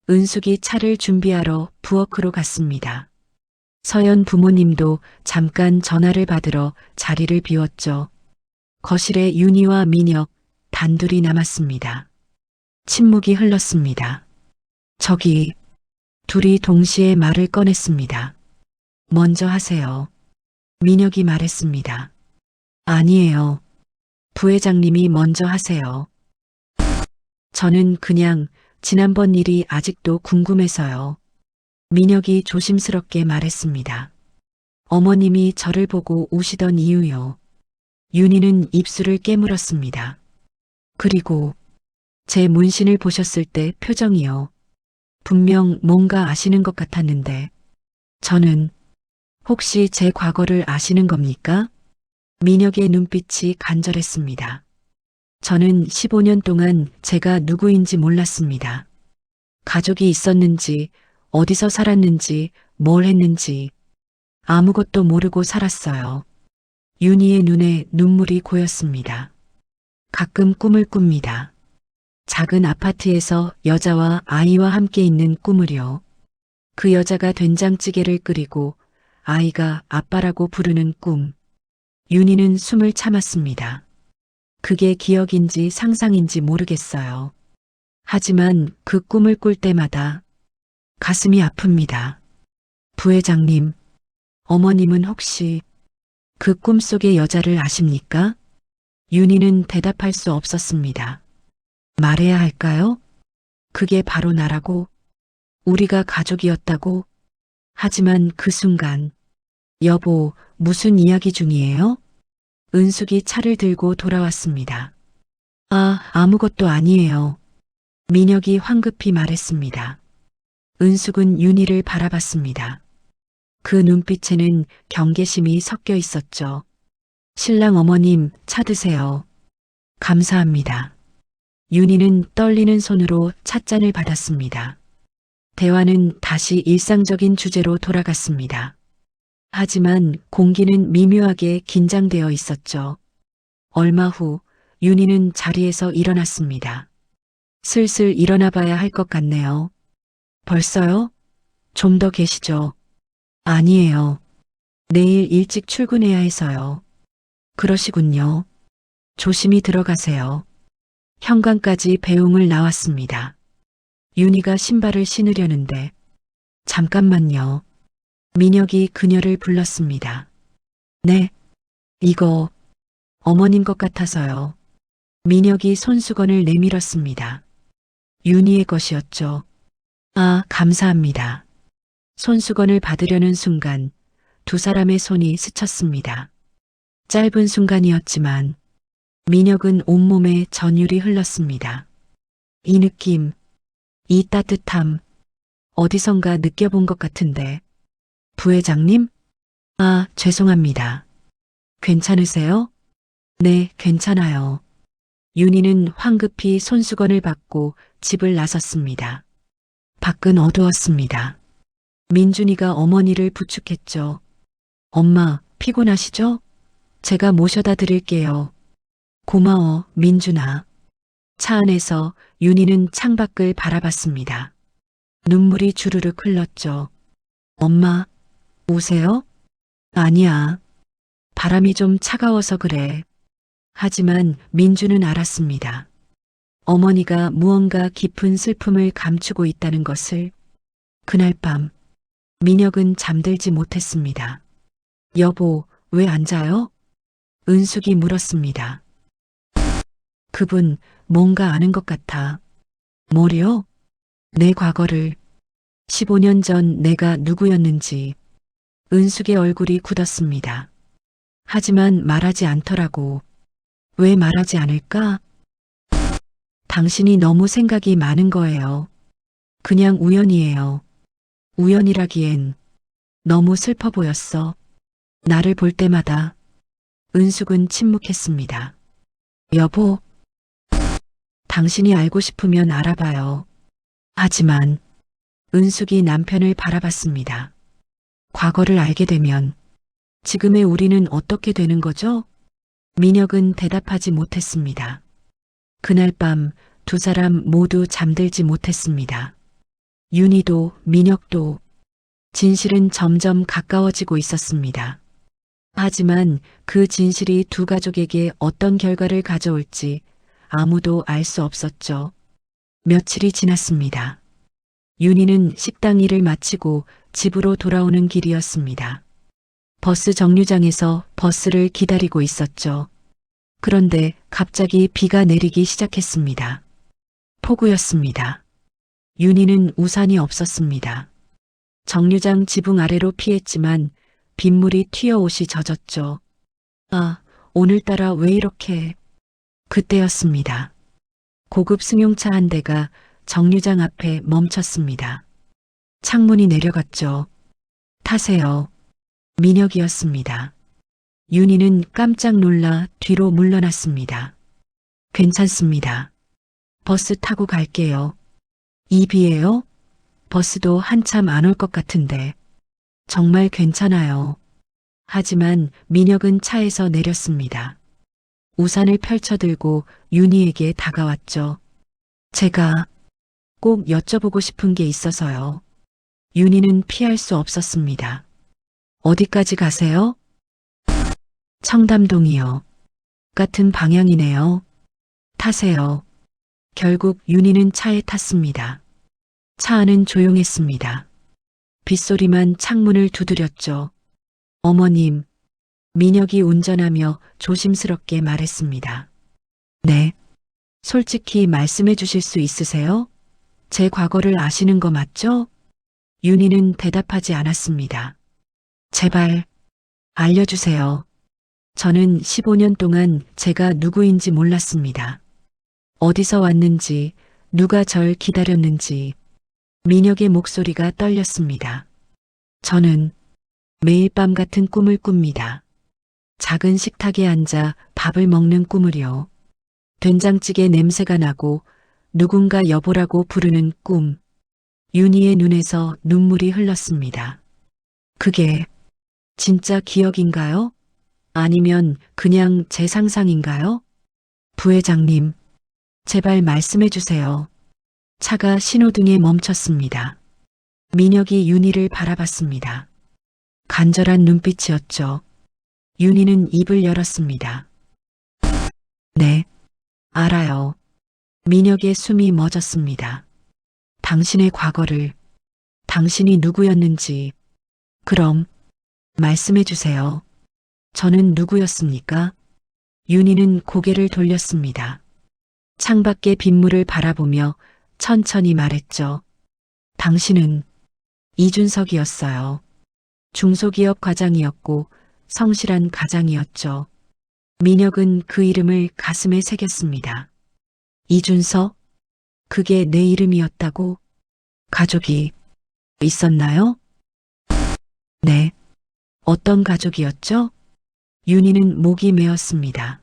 은숙이 차를 준비하러 부엌으로 갔습니다. 서연 부모님도 잠깐 전화를 받으러 자리를 비웠죠. 거실에 윤희와 민혁 단둘이 남았습니다. 침묵이 흘렀습니다. 저기, 둘이 동시에 말을 꺼냈습니다. 먼저 하세요. 민혁이 말했습니다. 아니에요. 부회장님이 먼저 하세요. 저는 그냥 지난번 일이 아직도 궁금해서요. 민혁이 조심스럽게 말했습니다. 어머님이 저를 보고 우시던 이유요. 윤희는 입술을 깨물었습니다. 그리고 제 문신을 보셨을 때 표정이요. 분명 뭔가 아시는 것 같았는데 저는 혹시 제 과거를 아시는 겁니까? 민혁의 눈빛이 간절했습니다. 저는 15년 동안 제가 누구인지 몰랐습니다. 가족이 있었는지, 어디서 살았는지, 뭘 했는지 아무것도 모르고 살았어요. 윤희의 눈에 눈물이 고였습니다. 가끔 꿈을 꿉니다. 작은 아파트에서 여자와 아이와 함께 있는 꿈을요. 그 여자가 된장찌개를 끓이고 아이가 아빠라고 부르는 꿈. 윤희는 숨을 참았습니다. 그게 기억인지 상상인지 모르겠어요. 하지만 그 꿈을 꿀 때마다 가슴이 아픕니다. 부회장님, 어머님은 혹시 그 꿈속의 여자를 아십니까? 윤희는 대답할 수 없었습니다. 말해야 할까요? 그게 바로 나라고, 우리가 가족이었다고. 하지만 그 순간, 여보, 무슨 이야기 중이에요? 은숙이 차를 들고 돌아왔습니다. 아, 아무것도 아니에요. 민혁이 황급히 말했습니다. 은숙은 윤희를 바라봤습니다. 그 눈빛에는 경계심이 섞여 있었죠. 신랑 어머님, 차 드세요. 감사합니다. 윤희는 떨리는 손으로 찻잔을 받았습니다. 대화는 다시 일상적인 주제로 돌아갔습니다. 하지만 공기는 미묘하게 긴장되어 있었죠. 얼마 후 윤희는 자리에서 일어났습니다. 슬슬 일어나 봐야 할 것 같네요. 벌써요? 좀 더 계시죠? 아니에요. 내일 일찍 출근해야 해서요. 그러시군요. 조심히 들어가세요. 현관까지 배웅을 나왔습니다. 윤희가 신발을 신으려는데 잠깐만요. 민혁이 그녀를 불렀습니다. 네, 이거 어머님 것 같아서요. 민혁이 손수건을 내밀었습니다. 윤희의 것이었죠. 아, 감사합니다. 손수건을 받으려는 순간 두 사람의 손이 스쳤습니다. 짧은 순간이었지만 민혁은 온몸에 전율이 흘렀습니다. 이 느낌, 이 따뜻함, 어디선가 느껴본 것 같은데. 부회장님? 아, 죄송합니다. 괜찮으세요? 네, 괜찮아요. 윤희는 황급히 손수건을 받고 집을 나섰습니다. 밖은 어두웠습니다. 민준이가 어머니를 부축했죠. 엄마, 피곤하시죠? 제가 모셔다 드릴게요. 고마워, 민준아. 차 안에서 윤희는 창밖을 바라봤습니다. 눈물이 주르륵 흘렀죠. 엄마, 우세요? 아니야. 바람이 좀 차가워서 그래. 하지만 민주는 알았습니다. 어머니가 무언가 깊은 슬픔을 감추고 있다는 것을. 그날 밤, 민혁은 잠들지 못했습니다. 여보, 왜 안 자요? 은숙이 물었습니다. 그분 뭔가 아는 것 같아. 뭐요? 내 과거를. 15년 전 내가 누구였는지. 은숙의 얼굴이 굳었습니다. 하지만 말하지 않더라고. 왜 말하지 않을까? 당신이 너무 생각이 많은 거예요. 그냥 우연이에요. 우연이라기엔 너무 슬퍼 보였어. 나를 볼 때마다. 은숙은 침묵했습니다. 여보, 당신이 알고 싶으면 알아봐요. 하지만 은숙이 남편을 바라봤습니다. 과거를 알게 되면 지금의 우리는 어떻게 되는 거죠? 민혁은 대답하지 못했습니다. 그날 밤 두 사람 모두 잠들지 못했습니다. 윤희도 민혁도. 진실은 점점 가까워지고 있었습니다. 하지만 그 진실이 두 가족에게 어떤 결과를 가져올지 아무도 알 수 없었죠. 며칠이 지났습니다. 윤희는 식당 일을 마치고 집으로 돌아오는 길이었습니다. 버스 정류장에서 버스를 기다리고 있었죠. 그런데 갑자기 비가 내리기 시작했습니다. 폭우였습니다. 윤희는 우산이 없었습니다. 정류장 지붕 아래로 피했지만 빗물이 튀어 옷이 젖었죠. 아, 오늘따라 왜 이렇게. 그때였습니다. 고급 승용차 한 대가 정류장 앞에 멈췄습니다. 창문이 내려갔죠. 타세요. 민혁이었습니다. 윤희는 깜짝 놀라 뒤로 물러났습니다. 괜찮습니다. 버스 타고 갈게요. 이 비예요? 버스도 한참 안 올 것 같은데. 정말 괜찮아요. 하지만 민혁은 차에서 내렸습니다. 우산을 펼쳐들고 윤희에게 다가왔죠. 제가 꼭 여쭤보고 싶은 게 있어서요. 윤희는 피할 수 없었습니다. 어디까지 가세요? 청담동이요. 같은 방향이네요. 타세요. 결국 윤희는 차에 탔습니다. 차 안은 조용했습니다. 빗소리만 창문을 두드렸죠. 어머님, 민혁이 운전하며 조심스럽게 말했습니다. 네. 솔직히 말씀해 주실 수 있으세요? 제 과거를 아시는 거 맞죠? 윤희는 대답하지 않았습니다. 제발, 알려주세요. 저는 15년 동안 제가 누구인지 몰랐습니다. 어디서 왔는지, 누가 절 기다렸는지. 민혁의 목소리가 떨렸습니다. 저는 매일 밤 같은 꿈을 꿉니다. 작은 식탁에 앉아 밥을 먹는 꿈을요. 된장찌개 냄새가 나고 누군가 여보라고 부르는 꿈. 윤희의 눈에서 눈물이 흘렀습니다. 그게 진짜 기억인가요? 아니면 그냥 제 상상인가요? 부회장님, 제발 말씀해 주세요. 차가 신호등에 멈췄습니다. 민혁이 윤희를 바라봤습니다. 간절한 눈빛이었죠. 윤희는 입을 열었습니다. 네, 알아요. 민혁의 숨이 멎었습니다. 당신의 과거를, 당신이 누구였는지. 그럼 말씀해 주세요. 저는 누구였습니까? 윤희는 고개를 돌렸습니다. 창밖의 빗물을 바라보며 천천히 말했죠. 당신은 이준석이었어요. 중소기업 과장이었고 성실한 가장이었죠. 민혁은 그 이름을 가슴에 새겼습니다. 이준석? 그게 내 이름이었다고? 가족이 있었나요? 네. 어떤 가족이었죠? 윤희는 목이 메었습니다.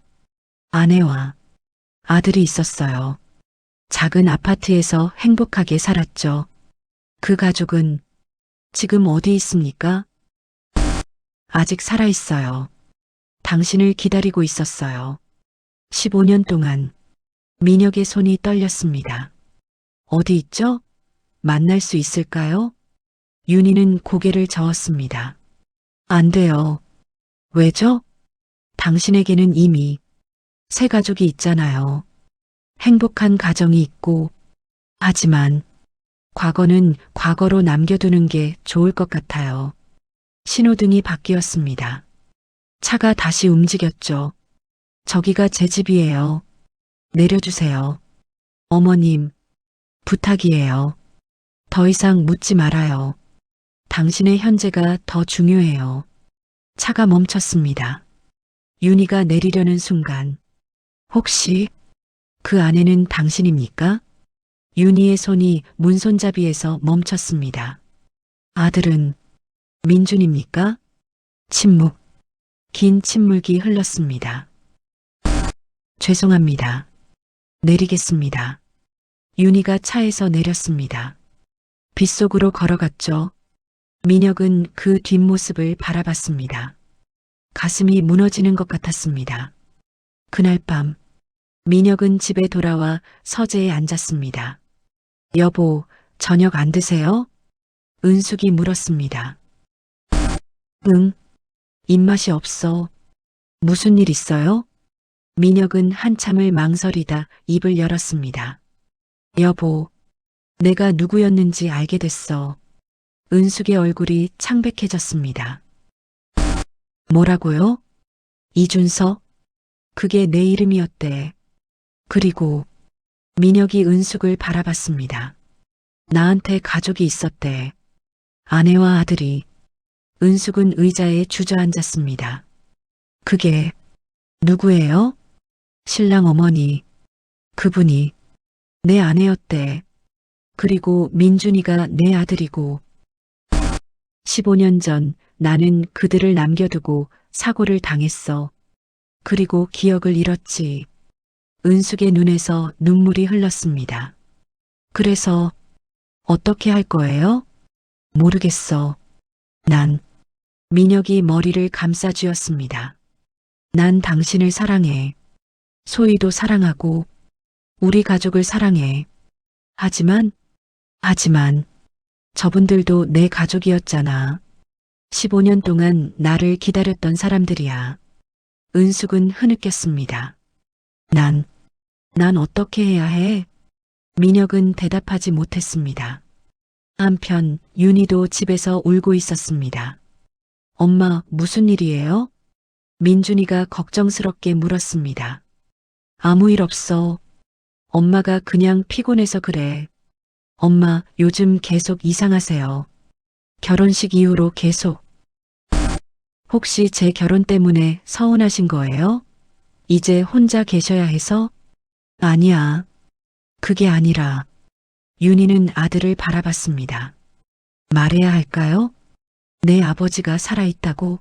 아내와 아들이 있었어요. 작은 아파트에서 행복하게 살았죠. 그 가족은 지금 어디 있습니까? 아직 살아 있어요. 당신을 기다리고 있었어요. 15년 동안 민혁의 손이 떨렸습니다. 어디 있죠? 만날 수 있을까요? 윤희는 고개를 저었습니다. 안 돼요. 왜죠? 당신에게는 이미 새 가족이 있잖아요. 행복한 가정이 있고, 하지만 과거는 과거로 남겨두는 게 좋을 것 같아요. 신호등이 바뀌었습니다. 차가 다시 움직였죠. 저기가 제 집이에요. 내려주세요. 어머님, 부탁이에요. 더 이상 묻지 말아요. 당신의 현재가 더 중요해요. 차가 멈췄습니다. 윤희가 내리려는 순간, 혹시 그 아내는 당신입니까? 윤희의 손이 문손잡이에서 멈췄습니다. 아들은 민준입니까? 침묵. 긴 침묵이 흘렀습니다. 죄송합니다. 내리겠습니다. 윤희가 차에서 내렸습니다. 빗속으로 걸어갔죠. 민혁은 그 뒷모습을 바라봤습니다. 가슴이 무너지는 것 같았습니다. 그날 밤, 민혁은 집에 돌아와 서재에 앉았습니다. 여보, 저녁 안 드세요? 은숙이 물었습니다. 응, 입맛이 없어. 무슨 일 있어요? 민혁은 한참을 망설이다 입을 열었습니다. 여보, 내가 누구였는지 알게 됐어. 은숙의 얼굴이 창백해졌습니다. 뭐라고요? 이준석? 그게 내 이름이었대. 그리고 민혁이 은숙을 바라봤습니다. 나한테 가족이 있었대. 아내와 아들이. 은숙은 의자에 주저앉았습니다. 그게 누구예요? 신랑 어머니. 그분이 내 아내였대. 그리고 민준이가 내 아들이고. 15년 전 나는 그들을 남겨두고 사고를 당했어. 그리고 기억을 잃었지. 은숙의 눈에서 눈물이 흘렀습니다. 그래서 어떻게 할 거예요? 모르겠어. 난 민혁이 머리를 감싸쥐었습니다. 난 당신을 사랑해. 소희도 사랑하고 우리 가족을 사랑해. 하지만 저분들도 내 가족이었잖아. 15년 동안 나를 기다렸던 사람들이야. 은숙은 흐느꼈습니다. 난 어떻게 해야 해? 민혁은 대답하지 못했습니다. 한편 윤희도 집에서 울고 있었습니다. 엄마, 무슨 일이에요? 민준이가 걱정스럽게 물었습니다. 아무 일 없어. 엄마가 그냥 피곤해서 그래. 엄마, 요즘 계속 이상하세요. 결혼식 이후로 계속. 혹시 제 결혼 때문에 서운하신 거예요? 이제 혼자 계셔야 해서? 아니야. 그게 아니라. 윤희는 아들을 바라봤습니다. 말해야 할까요? 내 아버지가 살아있다고?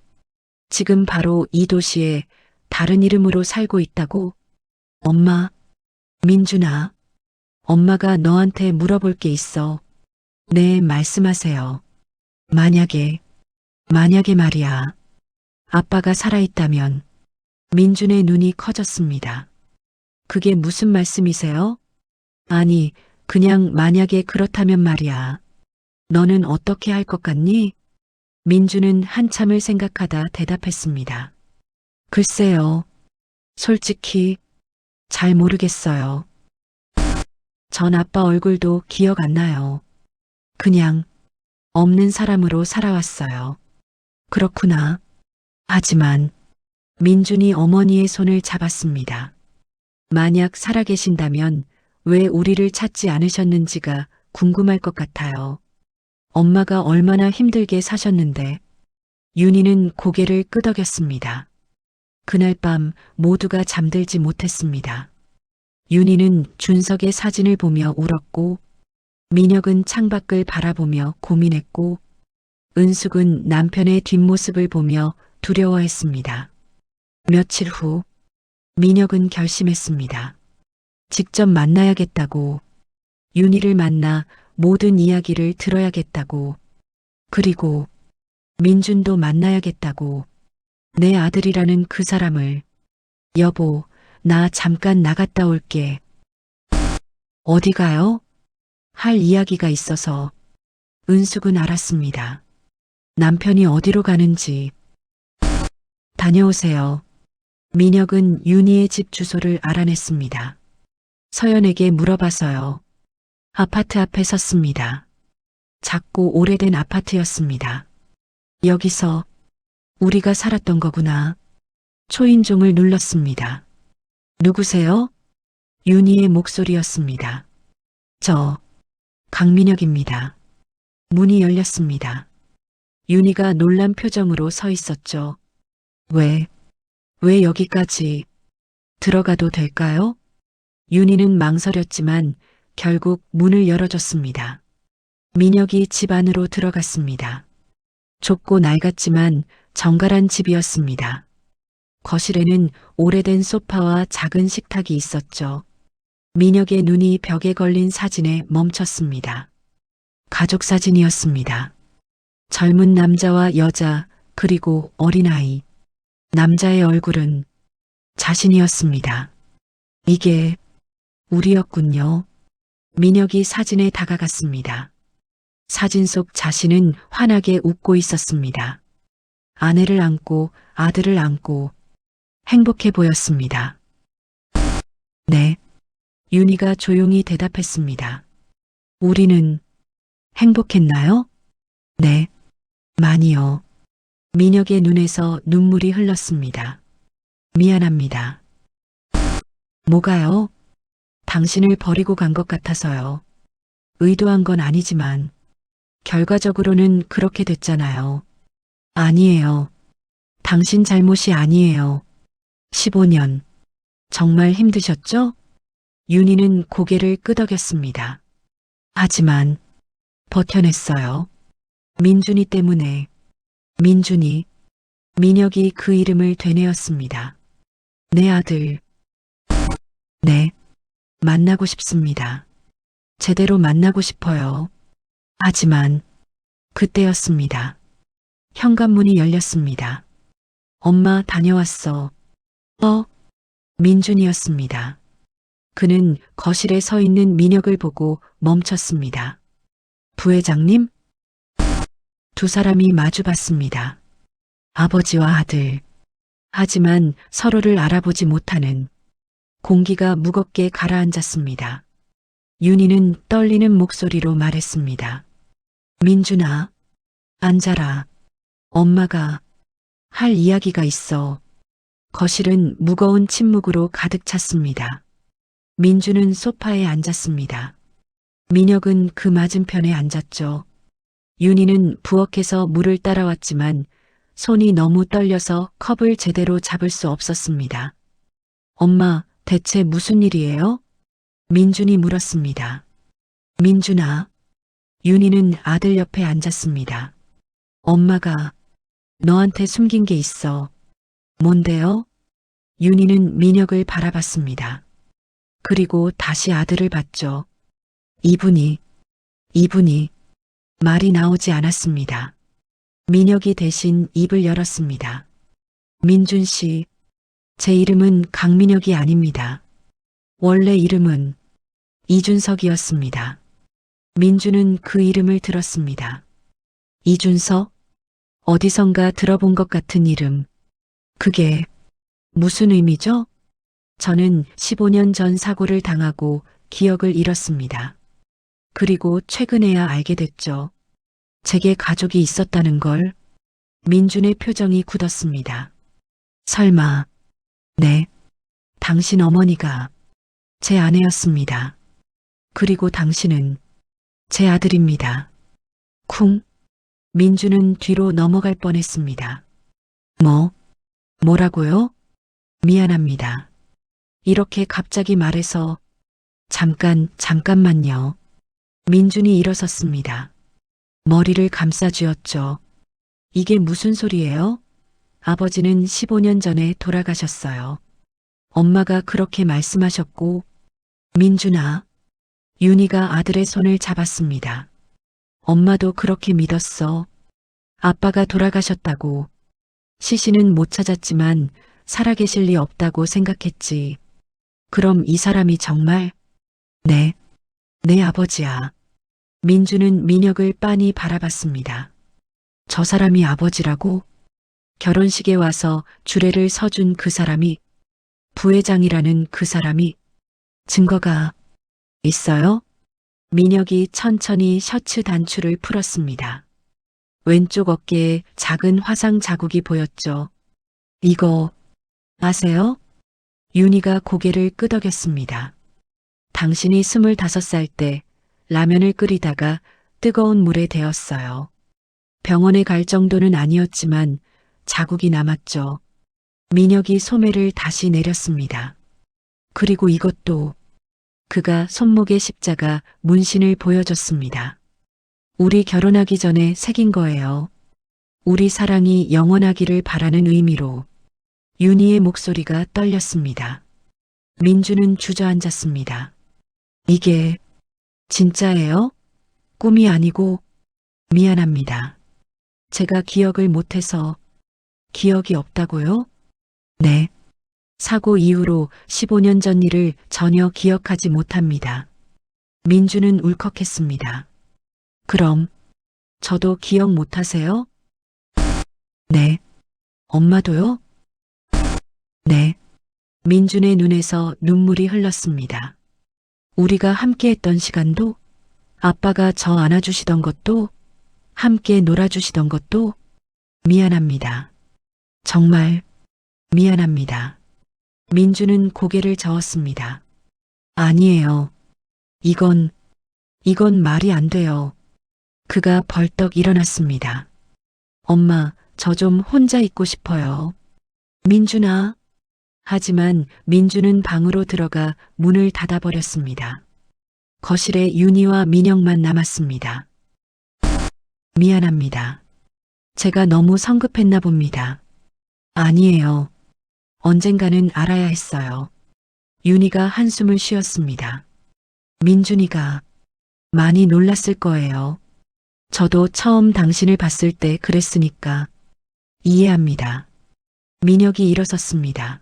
지금 바로 이 도시에 다른 이름으로 살고 있다고? 엄마, 민준아, 엄마가 너한테 물어볼 게 있어. 네, 말씀하세요. 만약에 말이야. 아빠가 살아있다면. 민준의 눈이 커졌습니다. 그게 무슨 말씀이세요? 아니, 그냥 만약에 그렇다면 말이야. 너는 어떻게 할 것 같니? 민준은 한참을 생각하다 대답했습니다. 글쎄요. 솔직히 잘 모르겠어요. 전 아빠 얼굴도 기억 안 나요. 그냥 없는 사람으로 살아왔어요. 그렇구나. 하지만 민준이 어머니의 손을 잡았습니다. 만약 살아계신다면 왜 우리를 찾지 않으셨는지가 궁금할 것 같아요. 엄마가 얼마나 힘들게 사셨는데. 윤희는 고개를 끄덕였습니다. 그날 밤 모두가 잠들지 못했습니다. 윤희는 준석의 사진을 보며 울었고, 민혁은 창밖을 바라보며 고민했고, 은숙은 남편의 뒷모습을 보며 두려워했습니다. 며칠 후, 민혁은 결심했습니다. 직접 만나야겠다고, 윤희를 만나 모든 이야기를 들어야겠다고, 그리고 민준도 만나야겠다고, 내 아들이라는 그 사람을. 여보, 나 잠깐 나갔다 올게. 어디 가요? 할 이야기가 있어서. 은숙은 알았습니다. 남편이 어디로 가는지. 다녀오세요. 민혁은 윤희의 집 주소를 알아냈습니다. 서연에게 물어봐서요. 아파트 앞에 섰습니다. 작고 오래된 아파트였습니다. 여기서 우리가 살았던 거구나. 초인종을 눌렀습니다. 누구세요? 윤희의 목소리였습니다. 저, 강민혁입니다. 문이 열렸습니다. 윤희가 놀란 표정으로 서 있었죠. 왜 여기까지? 들어가도 될까요? 윤희는 망설였지만 결국 문을 열어줬습니다. 민혁이 집 안으로 들어갔습니다. 좁고 낡았지만 정갈한 집이었습니다. 거실에는 오래된 소파와 작은 식탁이 있었죠. 민혁의 눈이 벽에 걸린 사진에 멈췄습니다. 가족 사진이었습니다. 젊은 남자와 여자, 그리고 어린아이. 남자의 얼굴은 자신이었습니다. 이게 우리였군요. 민혁이 사진에 다가갔습니다. 사진 속 자신은 환하게 웃고 있었습니다. 아내를 안고 아들을 안고 행복해 보였습니다. 네. 윤희가 조용히 대답했습니다. 우리는 행복했나요? 네. 많이요. 민혁의 눈에서 눈물이 흘렀습니다. 미안합니다. 뭐가요? 당신을 버리고 간 것 같아서요. 의도한 건 아니지만 결과적으로는 그렇게 됐잖아요. 아니에요. 당신 잘못이 아니에요. 15년. 정말 힘드셨죠? 윤희는 고개를 끄덕였습니다. 하지만 버텨냈어요. 민준이 때문에. 민준이. 민혁이 그 이름을 되뇌었습니다. 내 아들. 네. 만나고 싶습니다. 제대로 만나고 싶어요. 하지만 그때였습니다. 현관문이 열렸습니다. 엄마 다녀왔어. 민준이었습니다. 그는 거실에 서 있는 민혁을 보고 멈췄습니다. 부회장님? 두 사람이 마주봤습니다. 아버지와 아들. 하지만 서로를 알아보지 못하는. 공기가 무겁게 가라앉았습니다. 윤희는 떨리는 목소리로 말했습니다. 민준아, 앉아라. 엄마가 할 이야기가 있어. 거실은 무거운 침묵으로 가득 찼습니다. 민준은 소파에 앉았습니다. 민혁은 그 맞은편에 앉았죠. 윤희는 부엌에서 물을 따라왔지만 손이 너무 떨려서 컵을 제대로 잡을 수 없었습니다. 엄마, 대체 무슨 일이에요? 민준이 물었습니다. 민준아. 윤희는 아들 옆에 앉았습니다. 엄마가 너한테 숨긴 게 있어. 뭔데요? 윤희는 민혁을 바라봤습니다. 그리고 다시 아들을 봤죠. 이분이 말이 나오지 않았습니다. 민혁이 대신 입을 열었습니다. 민준 씨, 제 이름은 강민혁이 아닙니다. 원래 이름은 이준석이었습니다. 민준은 그 이름을 들었습니다. 이준석? 어디선가 들어본 것 같은 이름. 그게 무슨 의미죠? 저는 15년 전 사고를 당하고 기억을 잃었습니다. 그리고 최근에야 알게 됐죠. 제게 가족이 있었다는 걸. 민준의 표정이 굳었습니다. 설마. 네. 당신 어머니가 제 아내였습니다. 그리고 당신은 제 아들입니다. 쿵. 민주는 뒤로 넘어갈 뻔했습니다. 뭐라고요? 미안합니다. 이렇게 갑자기 말해서 잠깐만요. 민준이 일어섰습니다. 머리를 감싸쥐었죠. 이게 무슨 소리예요? 아버지는 15년 전에 돌아가셨어요. 엄마가 그렇게 말씀하셨고, 민준아, 윤희가 아들의 손을 잡았습니다. 엄마도 그렇게 믿었어. 아빠가 돌아가셨다고. 시신은 못 찾았지만 살아계실 리 없다고 생각했지. 그럼 이 사람이 정말? 네, 내 아버지야. 민주는 민혁을 빤히 바라봤습니다. 저 사람이 아버지라고? 결혼식에 와서 주례를 서준 그 사람이, 부회장이라는 그 사람이, 증거가 있어요? 민혁이 천천히 셔츠 단추를 풀었습니다. 왼쪽 어깨에 작은 화상 자국이 보였죠. 이거 아세요? 윤희가 고개를 끄덕였습니다. 당신이 25살 때 라면을 끓이다가 뜨거운 물에 데웠어요. 병원에 갈 정도는 아니었지만 자국이 남았죠. 민혁이 소매를 다시 내렸습니다. 그리고 이것도 그가 손목에 십자가 문신을 보여줬습니다. 우리 결혼하기 전에 새긴 거예요. 우리 사랑이 영원하기를 바라는 의미로. 윤희의 목소리가 떨렸습니다. 민주는 주저앉았습니다. 이게 진짜예요? 꿈이 아니고 미안합니다. 제가 기억을 못해서. 기억이 없다고요? 네. 사고 이후로 15년 전 일을 전혀 기억하지 못합니다. 민주는 울컥했습니다. 그럼 저도 기억 못하세요? 네. 엄마도요? 네. 민준의 눈에서 눈물이 흘렀습니다. 우리가 함께했던 시간도, 아빠가 저 안아주시던 것도, 함께 놀아주시던 것도 미안합니다. 정말 미안합니다. 민주는 고개를 저었습니다. 아니에요. 이건 말이 안 돼요. 그가 벌떡 일어났습니다. 엄마, 저 좀 혼자 있고 싶어요. 민준아. 하지만 민주는 방으로 들어가 문을 닫아버렸습니다. 거실에 윤희와 민혁만 남았습니다. 미안합니다. 제가 너무 성급했나 봅니다. 아니에요. 언젠가는 알아야 했어요. 윤희가 한숨을 쉬었습니다. 민준이가 많이 놀랐을 거예요. 저도 처음 당신을 봤을 때 그랬으니까 이해합니다. 민혁이 일어섰습니다.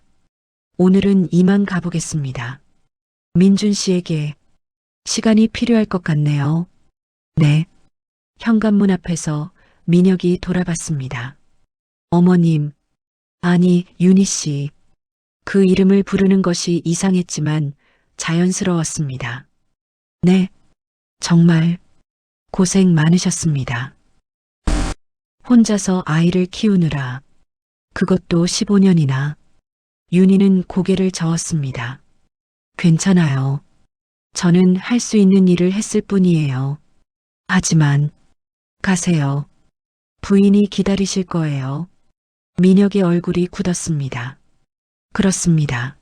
오늘은 이만 가보겠습니다. 민준 씨에게 시간이 필요할 것 같네요. 네. 현관문 앞에서 민혁이 돌아봤습니다. 어머님, 아니 윤희 씨. 그 이름을 부르는 것이 이상했지만 자연스러웠습니다. 네, 정말 고생 많으셨습니다. 혼자서 아이를 키우느라, 그것도 15년이나. 윤희는 고개를 저었습니다. 괜찮아요. 저는 할 수 있는 일을 했을 뿐이에요. 하지만 가세요. 부인이 기다리실 거예요. 민혁의 얼굴이 굳었습니다. 그렇습니다.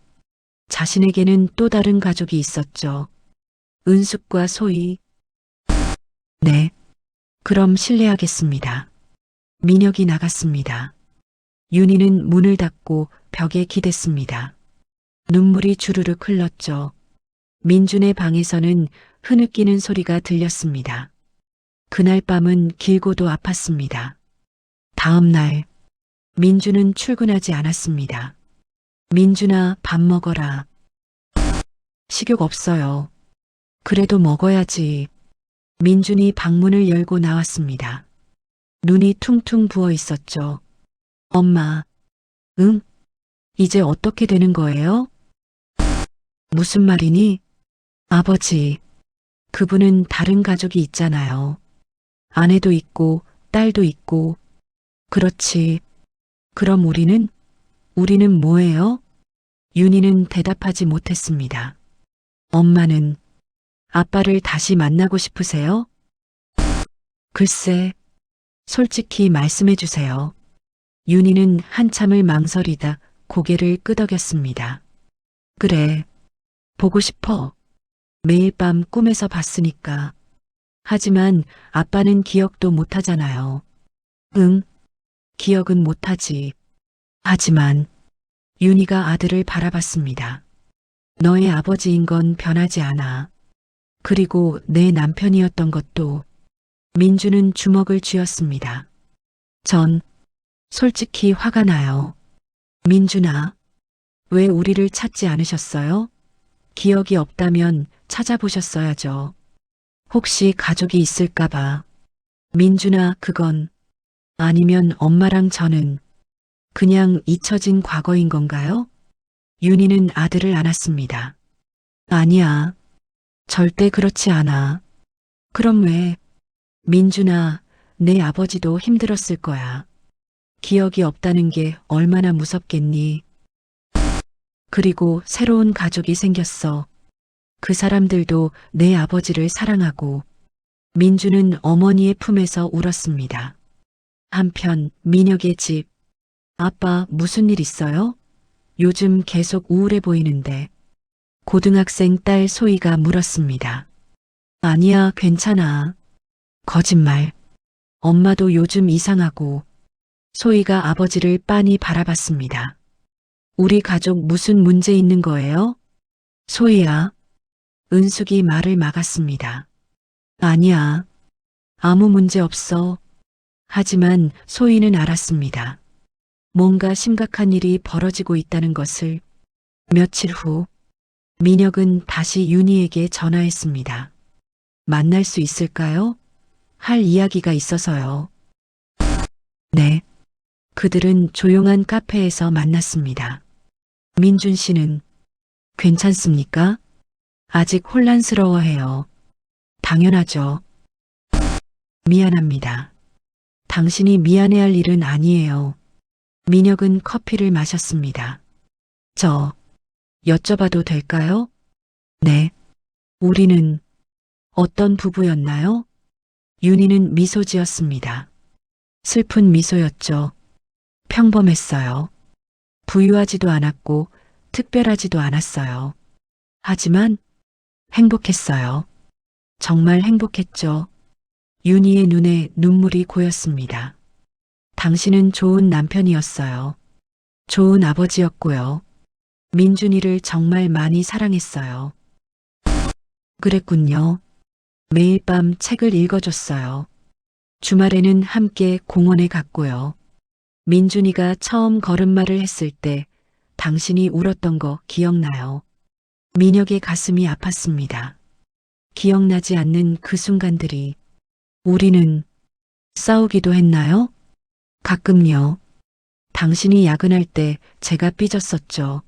자신에게는 또 다른 가족이 있었죠. 은숙과 소희. 네, 그럼 실례하겠습니다. 민혁이 나갔습니다. 윤희는 문을 닫고 벽에 기댔습니다. 눈물이 주르륵 흘렀죠. 민준의 방에서는 흐느끼는 소리가 들렸습니다. 그날 밤은 길고도 아팠습니다. 다음 날, 민준은 출근하지 않았습니다. 민준아, 밥 먹어라. 식욕 없어요. 그래도 먹어야지. 민준이 방문을 열고 나왔습니다. 눈이 퉁퉁 부어 있었죠. 엄마, 응? 이제 어떻게 되는 거예요? 무슨 말이니? 아버지, 그분은 다른 가족이 있잖아요. 아내도 있고, 딸도 있고. 그렇지. 그럼 우리는 뭐예요? 윤희는 대답하지 못했습니다. 엄마는 아빠를 다시 만나고 싶으세요? 글쎄, 솔직히 말씀해 주세요. 윤희는 한참을 망설이다 고개를 끄덕였습니다. 그래, 보고 싶어. 매일 밤 꿈에서 봤으니까. 하지만 아빠는 기억도 못하잖아요. 응, 기억은 못하지. 하지만 윤희가 아들을 바라봤습니다. 너의 아버지인 건 변하지 않아. 그리고 내 남편이었던 것도. 민주는 주먹을 쥐었습니다. 전 솔직히 화가 나요. 민준아, 왜 우리를 찾지 않으셨어요? 기억이 없다면 찾아보셨어야죠. 혹시 가족이 있을까봐. 민준아, 그건 아니면 엄마랑 저는 그냥 잊혀진 과거인 건가요? 윤희는 아들을 안았습니다. 아니야, 절대 그렇지 않아. 그럼 왜? 민준아, 내 아버지도 힘들었을 거야. 기억이 없다는 게 얼마나 무섭겠니? 그리고 새로운 가족이 생겼어. 그 사람들도 내 아버지를 사랑하고. 민주는 어머니의 품에서 울었습니다. 한편 민혁의 집. 아빠 무슨 일 있어요? 요즘 계속 우울해 보이는데. 고등학생 딸 소희가 물었습니다. 아니야, 괜찮아. 거짓말. 엄마도 요즘 이상하고. 소희가 아버지를 빤히 바라봤습니다. 우리 가족 무슨 문제 있는 거예요? 소희야. 은숙이 말을 막았습니다. 아니야. 아무 문제 없어. 하지만 소희는 알았습니다. 뭔가 심각한 일이 벌어지고 있다는 것을. 며칠 후 민혁은 다시 윤희에게 전화했습니다. 만날 수 있을까요? 할 이야기가 있어서요. 네. 그들은 조용한 카페에서 만났습니다. 민준 씨는 괜찮습니까? 아직 혼란스러워해요. 당연하죠. 미안합니다. 당신이 미안해할 일은 아니에요. 민혁은 커피를 마셨습니다. 저 여쭤봐도 될까요? 네. 우리는 어떤 부부였나요? 윤희는 미소 지었습니다. 슬픈 미소였죠. 평범했어요. 부유하지도 않았고 특별하지도 않았어요. 하지만 행복했어요. 정말 행복했죠. 윤희의 눈에 눈물이 고였습니다. 당신은 좋은 남편이었어요. 좋은 아버지였고요. 민준이를 정말 많이 사랑했어요. 그랬군요. 매일 밤 책을 읽어줬어요. 주말에는 함께 공원에 갔고요. 민준이가 처음 걸음마를 했을 때 당신이 울었던 거 기억나요? 민혁의 가슴이 아팠습니다. 기억나지 않는 그 순간들이. 우리는 싸우기도 했나요? 가끔요. 당신이 야근할 때 제가 삐졌었죠.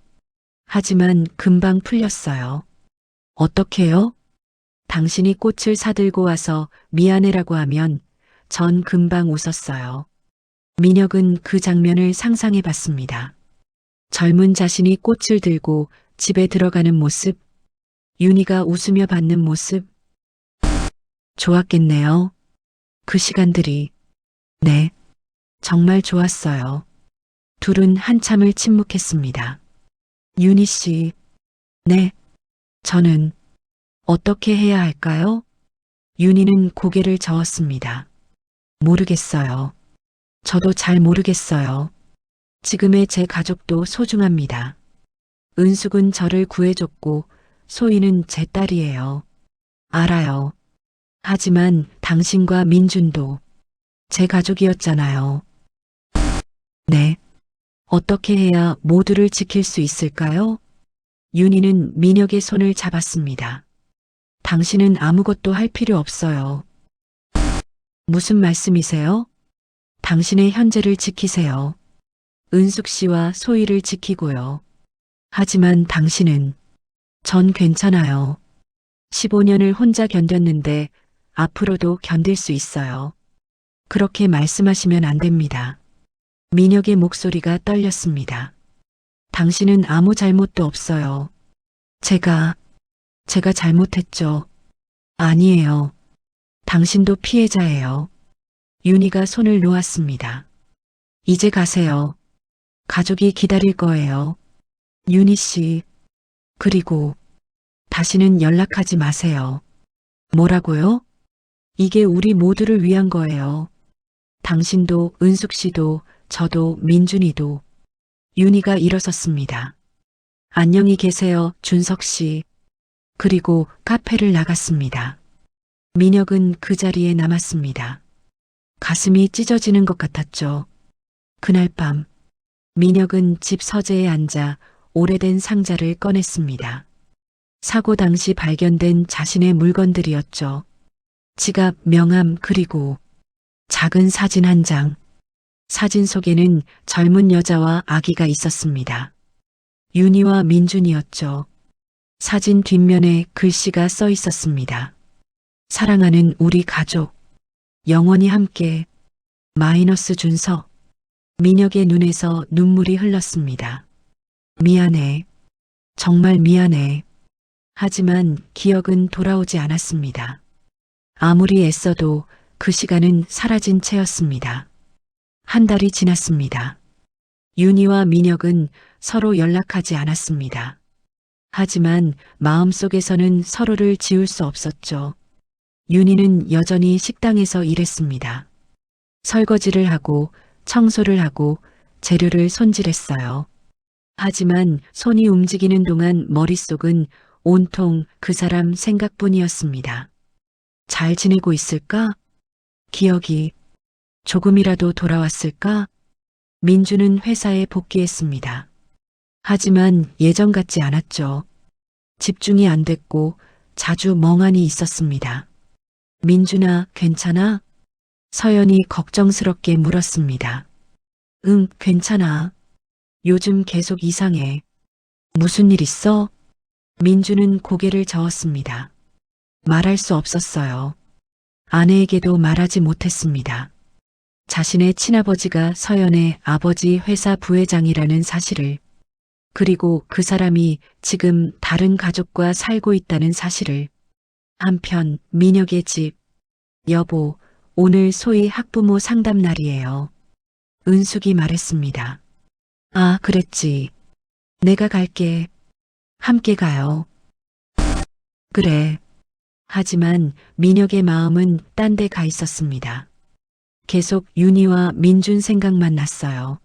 하지만 금방 풀렸어요. 어떻게요? 당신이 꽃을 사들고 와서 미안해라고 하면 전 금방 웃었어요. 민혁은 그 장면을 상상해 봤습니다. 젊은 자신이 꽃을 들고 집에 들어가는 모습, 윤희가 웃으며 받는 모습. 좋았겠네요. 그 시간들이. 네, 정말 좋았어요. 둘은 한참을 침묵했습니다. 윤희 씨, 네, 저는 어떻게 해야 할까요? 윤희는 고개를 저었습니다. 모르겠어요. 저도 잘 모르겠어요. 지금의 제 가족도 소중합니다. 은숙은 저를 구해줬고 소희는 제 딸이에요. 알아요. 하지만 당신과 민준도 제 가족이었잖아요. 네. 어떻게 해야 모두를 지킬 수 있을까요? 윤희는 민혁의 손을 잡았습니다. 당신은 아무것도 할 필요 없어요. 무슨 말씀이세요? 당신의 현재를 지키세요. 은숙 씨와 소희를 지키고요. 하지만 당신은 전 괜찮아요. 15년을 혼자 견뎠는데 앞으로도 견딜 수 있어요. 그렇게 말씀하시면 안 됩니다. 민혁의 목소리가 떨렸습니다. 당신은 아무 잘못도 없어요. 제가 제가 잘못했죠. 아니에요. 당신도 피해자예요. 윤희가 손을 놓았습니다. 이제 가세요. 가족이 기다릴 거예요. 윤희 씨, 그리고 다시는 연락하지 마세요. 뭐라고요? 이게 우리 모두를 위한 거예요. 당신도 은숙 씨도 저도 민준이도. 윤희가 일어섰습니다. 안녕히 계세요, 준석 씨. 그리고 카페를 나갔습니다. 민혁은 그 자리에 남았습니다. 가슴이 찢어지는 것 같았죠. 그날 밤, 민혁은 집 서재에 앉아 오래된 상자를 꺼냈습니다. 사고 당시 발견된 자신의 물건들이었죠. 지갑, 명함, 그리고 작은 사진 한 장. 사진 속에는 젊은 여자와 아기가 있었습니다. 윤희와 민준이었죠. 사진 뒷면에 글씨가 써 있었습니다. 사랑하는 우리 가족, 영원히 함께, 마이너스 준석. 민혁의 눈에서 눈물이 흘렀습니다. 미안해. 정말 미안해. 하지만 기억은 돌아오지 않았습니다. 아무리 애써도 그 시간은 사라진 채였습니다. 한 달이 지났습니다. 윤희와 민혁은 서로 연락하지 않았습니다. 하지만 마음속에서는 서로를 지울 수 없었죠. 윤희는 여전히 식당에서 일했습니다. 설거지를 하고 청소를 하고 재료를 손질했어요. 하지만 손이 움직이는 동안 머릿속은 온통 그 사람 생각뿐이었습니다. 잘 지내고 있을까? 기억이 조금이라도 돌아왔을까? 민주는 회사에 복귀했습니다. 하지만 예전 같지 않았죠. 집중이 안 됐고 자주 멍하니 있었습니다. 민준아, 괜찮아? 서연이 걱정스럽게 물었습니다. 응, 괜찮아. 요즘 계속 이상해. 무슨 일 있어? 민주는 고개를 저었습니다. 말할 수 없었어요. 아내에게도 말하지 못했습니다. 자신의 친아버지가 서연의 아버지 회사 부회장이라는 사실을, 그리고 그 사람이 지금 다른 가족과 살고 있다는 사실을. 한편 민혁의 집. 여보, 오늘 소희 학부모 상담 날이에요. 은숙이 말했습니다. 아, 그랬지. 내가 갈게. 함께 가요. 그래. 하지만 민혁의 마음은 딴 데 가 있었습니다. 계속 윤희와 민준 생각만 났어요.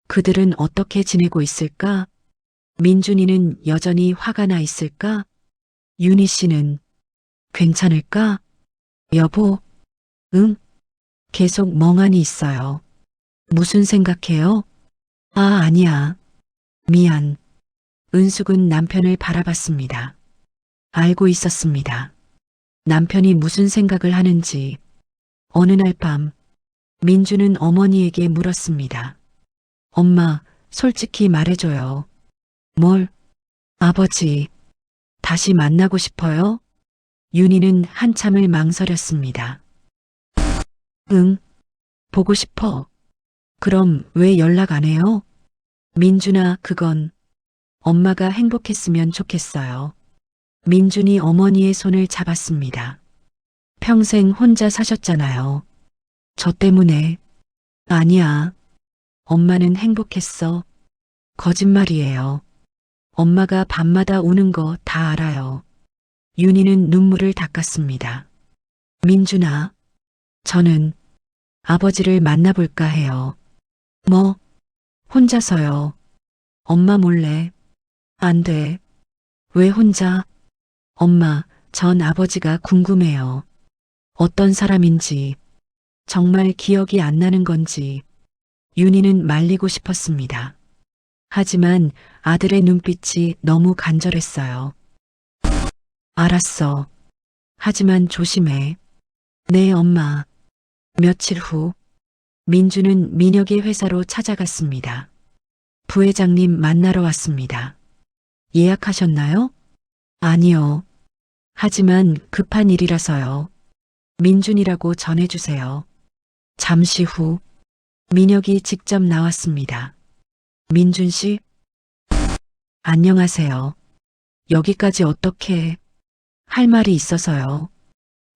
그들은 어떻게 지내고 있을까? 민준이는 여전히 화가 나 있을까? 윤희 씨는 괜찮을까? 여보, 응? 계속 멍하니 있어요. 무슨 생각해요? 아, 아니야. 미안. 은숙은 남편을 바라봤습니다. 알고 있었습니다. 남편이 무슨 생각을 하는지. 어느 날 밤, 민주는 어머니에게 물었습니다. 엄마, 솔직히 말해줘요. 뭘? 아버지, 다시 만나고 싶어요? 윤희는 한참을 망설였습니다. 응, 보고 싶어. 그럼 왜 연락 안 해요? 민준아, 그건 엄마가 행복했으면 좋겠어요. 민준이 어머니의 손을 잡았습니다. 평생 혼자 사셨잖아요. 저 때문에. 아니야. 엄마는 행복했어. 거짓말이에요. 엄마가 밤마다 우는 거 다 알아요. 윤희는 눈물을 닦았습니다. 민준아, 저는 아버지를 만나볼까 해요. 뭐? 혼자서요. 엄마 몰래. 안 돼. 왜 혼자? 엄마, 전 아버지가 궁금해요. 어떤 사람인지, 정말 기억이 안 나는 건지. 윤희는 말리고 싶었습니다. 하지만 아들의 눈빛이 너무 간절했어요. 알았어. 하지만 조심해. 네, 엄마. 며칠 후, 민주는 민혁의 회사로 찾아갔습니다. 부회장님 만나러 왔습니다. 예약하셨나요? 아니요. 하지만 급한 일이라서요. 민준이라고 전해주세요. 잠시 후, 민혁이 직접 나왔습니다. 민준 씨? 안녕하세요. 여기까지 어떻게? 할 말이 있어서요.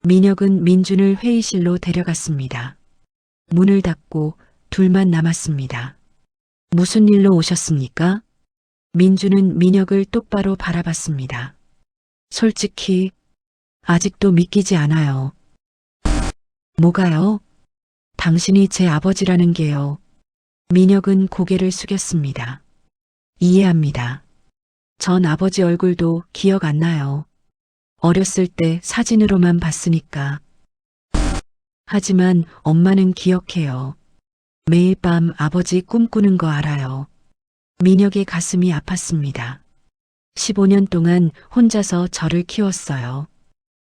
민혁은 민준을 회의실로 데려갔습니다. 문을 닫고 둘만 남았습니다. 무슨 일로 오셨습니까? 민준은 민혁을 똑바로 바라봤습니다. 솔직히 아직도 믿기지 않아요. 뭐가요? 당신이 제 아버지라는 게요. 민혁은 고개를 숙였습니다. 이해합니다. 전 아버지 얼굴도 기억 안 나요. 어렸을 때 사진으로만 봤으니까. 하지만 엄마는 기억해요. 매일 밤 아버지 꿈꾸는 거 알아요. 민혁의 가슴이 아팠습니다. 15년 동안 혼자서 저를 키웠어요.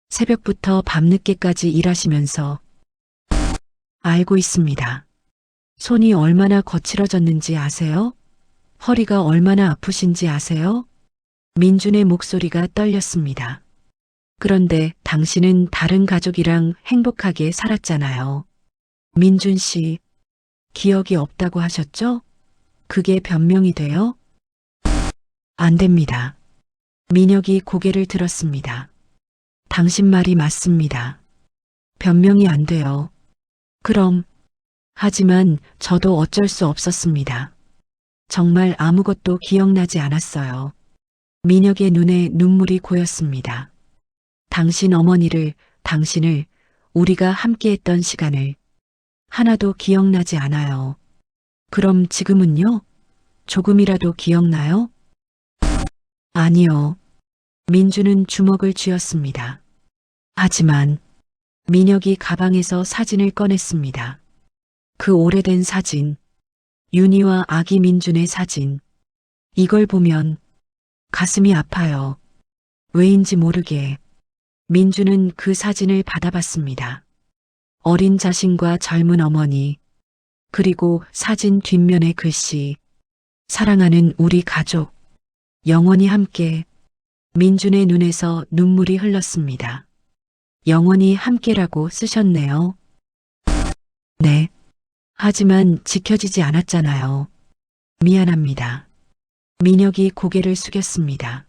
새벽부터 밤늦게까지 일하시면서. 알고 있습니다. 손이 얼마나 거칠어졌는지 아세요? 허리가 얼마나 아프신지 아세요? 민준의 목소리가 떨렸습니다. 그런데 당신은 다른 가족이랑 행복하게 살았잖아요. 민준 씨, 기억이 없다고 하셨죠? 그게 변명이 돼요? 안 됩니다. 민혁이 고개를 들었습니다. 당신 말이 맞습니다. 변명이 안 돼요. 그럼, 하지만 저도 어쩔 수 없었습니다. 정말 아무것도 기억나지 않았어요. 민혁의 눈에 눈물이 고였습니다. 당신 어머니를, 당신을, 우리가 함께했던 시간을 하나도 기억나지 않아요. 그럼 지금은요? 조금이라도 기억나요? 아니요. 민주는 주먹을 쥐었습니다. 하지만 민혁이 가방에서 사진을 꺼냈습니다. 그 오래된 사진, 윤희와 아기 민준의 사진. 이걸 보면 가슴이 아파요. 왜인지 모르게 민준은 그 사진을 받아봤습니다. 어린 자신과 젊은 어머니, 그리고 사진 뒷면의 글씨. 사랑하는 우리 가족, 영원히 함께. 민준의 눈에서 눈물이 흘렀습니다. 영원히 함께라고 쓰셨네요. 네. 하지만 지켜지지 않았잖아요. 미안합니다. 민혁이 고개를 숙였습니다.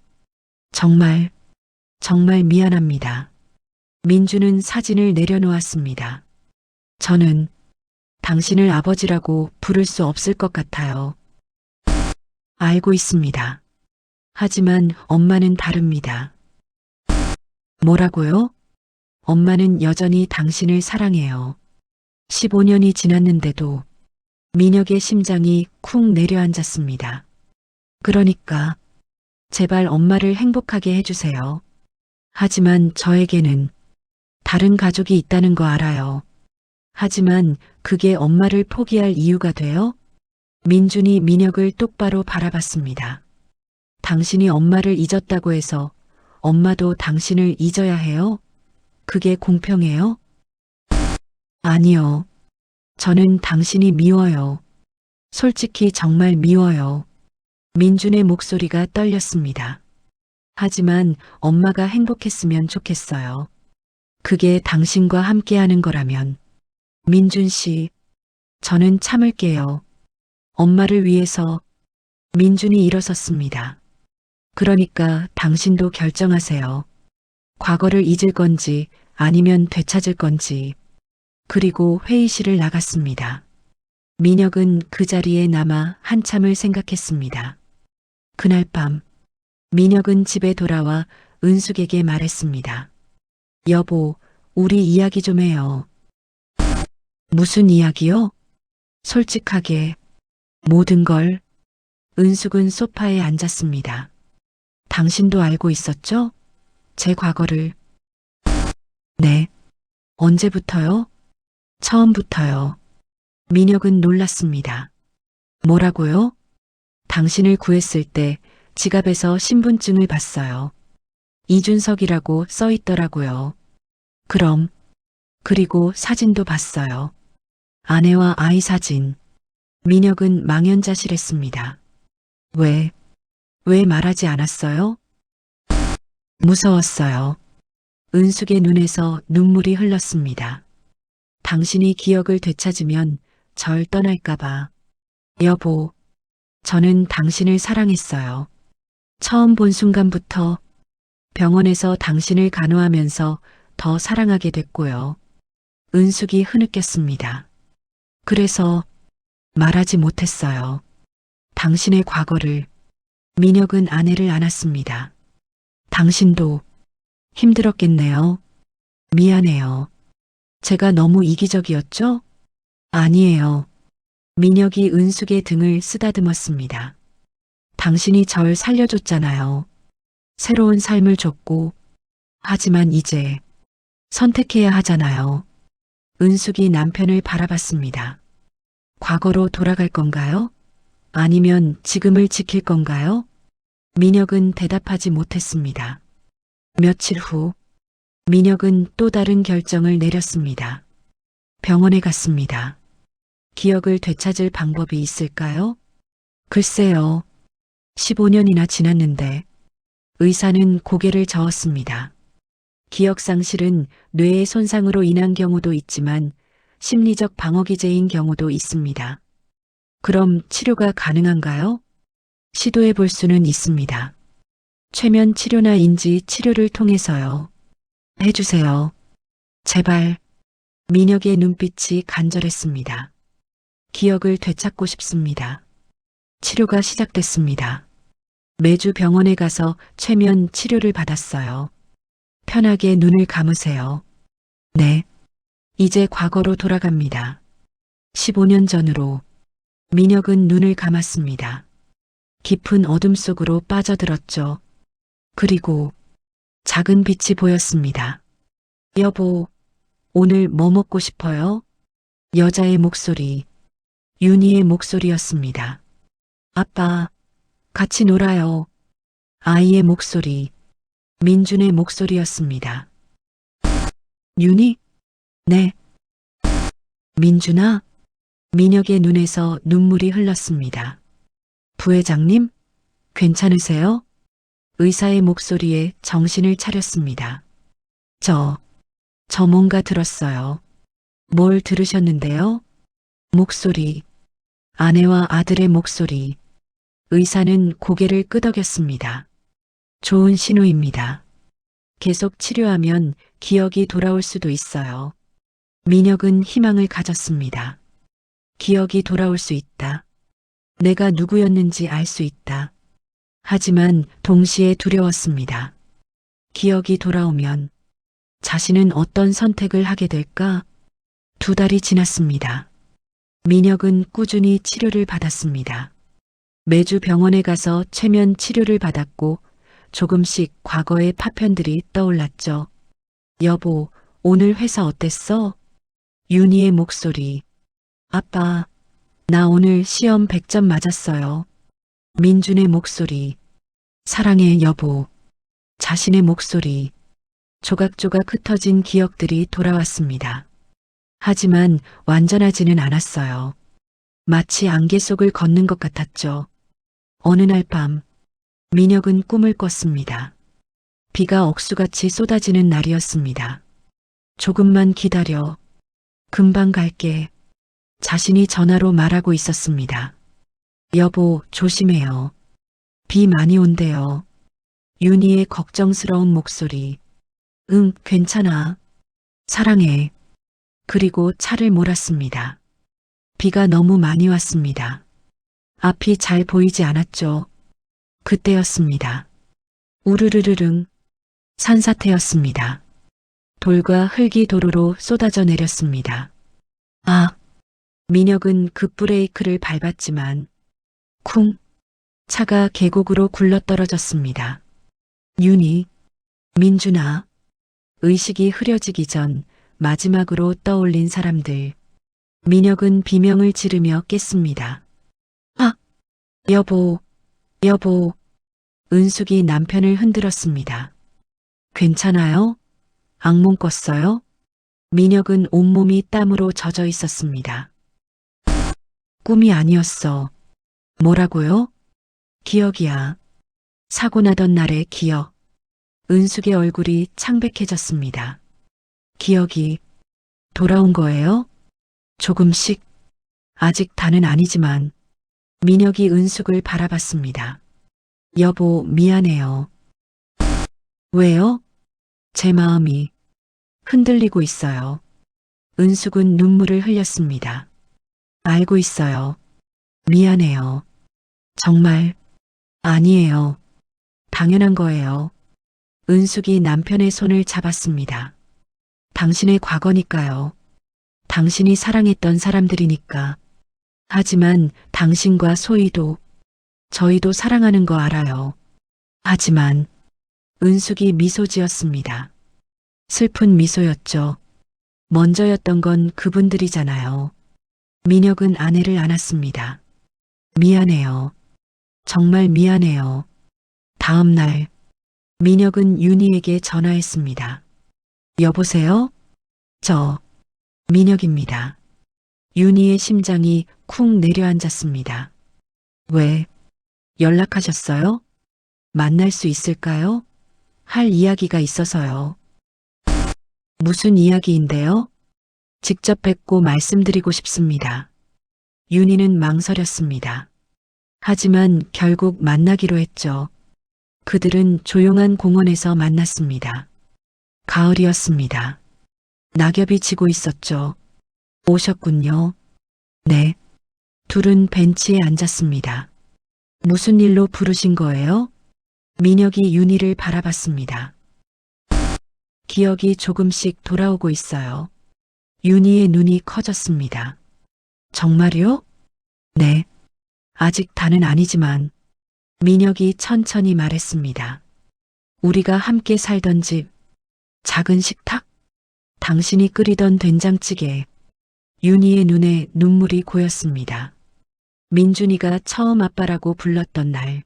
정말 미안합니다. 민주는 사진을 내려놓았습니다. 저는 당신을 아버지라고 부를 수 없을 것 같아요. 알고 있습니다. 하지만 엄마는 다릅니다. 뭐라고요? 엄마는 여전히 당신을 사랑해요. 15년이 지났는데도. 민혁의 심장이 쿵 내려앉았습니다. 그러니까 제발 엄마를 행복하게 해주세요. 하지만 저에게는 다른 가족이 있다는 거 알아요. 하지만 그게 엄마를 포기할 이유가 돼요? 민준이 민혁을 똑바로 바라봤습니다. 당신이 엄마를 잊었다고 해서 엄마도 당신을 잊어야 해요? 그게 공평해요? 아니요. 저는 당신이 미워요. 솔직히 정말 미워요. 민준의 목소리가 떨렸습니다. 하지만 엄마가 행복했으면 좋겠어요. 그게 당신과 함께하는 거라면. 민준 씨, 저는 참을게요. 엄마를 위해서. 민준이 일어섰습니다. 그러니까 당신도 결정하세요. 과거를 잊을 건지 아니면 되찾을 건지. 그리고 회의실을 나갔습니다. 민혁은 그 자리에 남아 한참을 생각했습니다. 그날 밤, 민혁은 집에 돌아와 은숙에게 말했습니다. 여보, 우리 이야기 좀 해요. 무슨 이야기요? 솔직하게, 모든 걸. 은숙은 소파에 앉았습니다. 당신도 알고 있었죠? 제 과거를. 네. 언제부터요? 처음부터요. 민혁은 놀랐습니다. 뭐라고요? 당신을 구했을 때 지갑에서 신분증을 봤어요. 이준석이라고 써 있더라고요. 그리고 사진도 봤어요. 아내와 아이 사진. 민혁은 망연자실했습니다. 왜 말하지 않았어요? 무서웠어요. 은숙의 눈에서 눈물이 흘렀습니다. 당신이 기억을 되찾으면 절 떠날까봐. 여보, 저는 당신을 사랑했어요. 처음 본 순간부터. 병원에서 당신을 간호하면서 더 사랑하게 됐고요. 은숙이 흐느꼈습니다. 그래서 말하지 못했어요. 당신의 과거를. 민혁은 아내를 안았습니다. 당신도 힘들었겠네요. 미안해요. 제가 너무 이기적이었죠? 아니에요. 민혁이 은숙의 등을 쓰다듬었습니다. 당신이 절 살려줬잖아요. 새로운 삶을 줬고, 하지만 이제 선택해야 하잖아요. 은숙이 남편을 바라봤습니다. 과거로 돌아갈 건가요? 아니면 지금을 지킬 건가요? 민혁은 대답하지 못했습니다. 며칠 후, 민혁은 또 다른 결정을 내렸습니다. 병원에 갔습니다. 기억을 되찾을 방법이 있을까요? 글쎄요. 15년이나 지났는데 의사는 고개를 저었습니다. 기억 상실은 뇌의 손상으로 인한 경우도 있지만 심리적 방어 기제인 경우도 있습니다. 그럼 치료가 가능한가요? 시도해 볼 수는 있습니다. 최면 치료나 인지 치료를 통해서요. 해주세요. 제발. 민혁의 눈빛이 간절했습니다. 기억을 되찾고 싶습니다. 치료가 시작됐습니다. 매주 병원에 가서 최면 치료를 받았어요. 편하게 눈을 감으세요. 네. 이제 과거로 돌아갑니다. 15년 전으로. 민혁은 눈을 감았습니다. 깊은 어둠 속으로 빠져들었죠. 그리고 작은 빛이 보였습니다. 여보, 오늘 뭐 먹고 싶어요? 여자의 목소리, 윤희의 목소리였습니다. 아빠, 같이 놀아요. 아이의 목소리, 민준의 목소리였습니다. 윤희? 네. 민준아? 민혁의 눈에서 눈물이 흘렀습니다. 부회장님? 괜찮으세요? 의사의 목소리에 정신을 차렸습니다. 저 뭔가 들었어요. 뭘 들으셨는데요? 목소리, 아내와 아들의 목소리. 의사는 고개를 끄덕였습니다. 좋은 신호입니다. 계속 치료하면 기억이 돌아올 수도 있어요. 민혁은 희망을 가졌습니다. 기억이 돌아올 수 있다. 내가 누구였는지 알 수 있다. 하지만 동시에 두려웠습니다. 기억이 돌아오면 자신은 어떤 선택을 하게 될까? 2달이 지났습니다. 민혁은 꾸준히 치료를 받았습니다. 매주 병원에 가서 최면 치료를 받았고 조금씩 과거의 파편들이 떠올랐죠. 여보, 오늘 회사 어땠어? 윤희의 목소리. 아빠, 나 오늘 시험 100점 맞았어요. 민준의 목소리. 사랑해, 여보. 자신의 목소리. 조각조각 흩어진 기억들이 돌아왔습니다. 하지만 완전하지는 않았어요. 마치 안개 속을 걷는 것 같았죠. 어느 날 밤, 민혁은 꿈을 꿨습니다. 비가 억수같이 쏟아지는 날이었습니다. 조금만 기다려. 금방 갈게. 자신이 전화로 말하고 있었습니다. 여보, 조심해요. 비 많이 온대요. 윤희의 걱정스러운 목소리. 응, 괜찮아. 사랑해. 그리고 차를 몰았습니다. 비가 너무 많이 왔습니다. 앞이 잘 보이지 않았죠. 그때였습니다. 우르르르릉. 산사태였습니다. 돌과 흙이 도로로 쏟아져 내렸습니다. 아! 민혁은 급브레이크를 밟았지만 쿵! 차가 계곡으로 굴러떨어졌습니다. 윤희, 민준아. 의식이 흐려지기 전 마지막으로 떠올린 사람들. 민혁은 비명을 지르며 깼습니다. 아! 여보, 여보. 은숙이 남편을 흔들었습니다. 괜찮아요? 악몽 꿨어요? 민혁은 온몸이 땀으로 젖어 있었습니다. 꿈이 아니었어. 뭐라고요? 기억이야. 사고 나던 날의 기억. 은숙의 얼굴이 창백해졌습니다. 기억이 돌아온 거예요? 조금씩. 아직 다는 아니지만. 민혁이 은숙을 바라봤습니다. 여보, 미안해요. 왜요? 제 마음이 흔들리고 있어요. 은숙은 눈물을 흘렸습니다. 알고 있어요. 미안해요. 정말 아니에요. 당연한 거예요. 은숙이 남편의 손을 잡았습니다. 당신의 과거니까요. 당신이 사랑했던 사람들이니까. 하지만 당신과 소희도, 저희도 사랑하는 거 알아요. 하지만 은숙이 미소 지었습니다. 슬픈 미소였죠. 먼저였던 건 그분들이잖아요. 민혁은 아내를 안았습니다. 미안해요. 정말 미안해요. 다음 날 민혁은 윤희에게 전화했습니다. 여보세요? 저 민혁입니다. 윤희의 심장이 쿵 내려앉았습니다. 왜 연락하셨어요? 만날 수 있을까요? 할 이야기가 있어서요. 무슨 이야기인데요? 직접 뵙고 말씀드리고 싶습니다. 윤희는 망설였습니다. 하지만 결국 만나기로 했죠. 그들은 조용한 공원에서 만났습니다. 가을이었습니다. 낙엽이 지고 있었죠. 오셨군요. 네. 둘은 벤치에 앉았습니다. 무슨 일로 부르신 거예요? 민혁이 윤희를 바라봤습니다. 기억이 조금씩 돌아오고 있어요. 윤희의 눈이 커졌습니다. 정말요? 네. 아직 다는 아니지만 민혁이 천천히 말했습니다. 우리가 함께 살던 집, 작은 식탁, 당신이 끓이던 된장찌개. 윤희의 눈에 눈물이 고였습니다. 민준이가 처음 아빠라고 불렀던 날,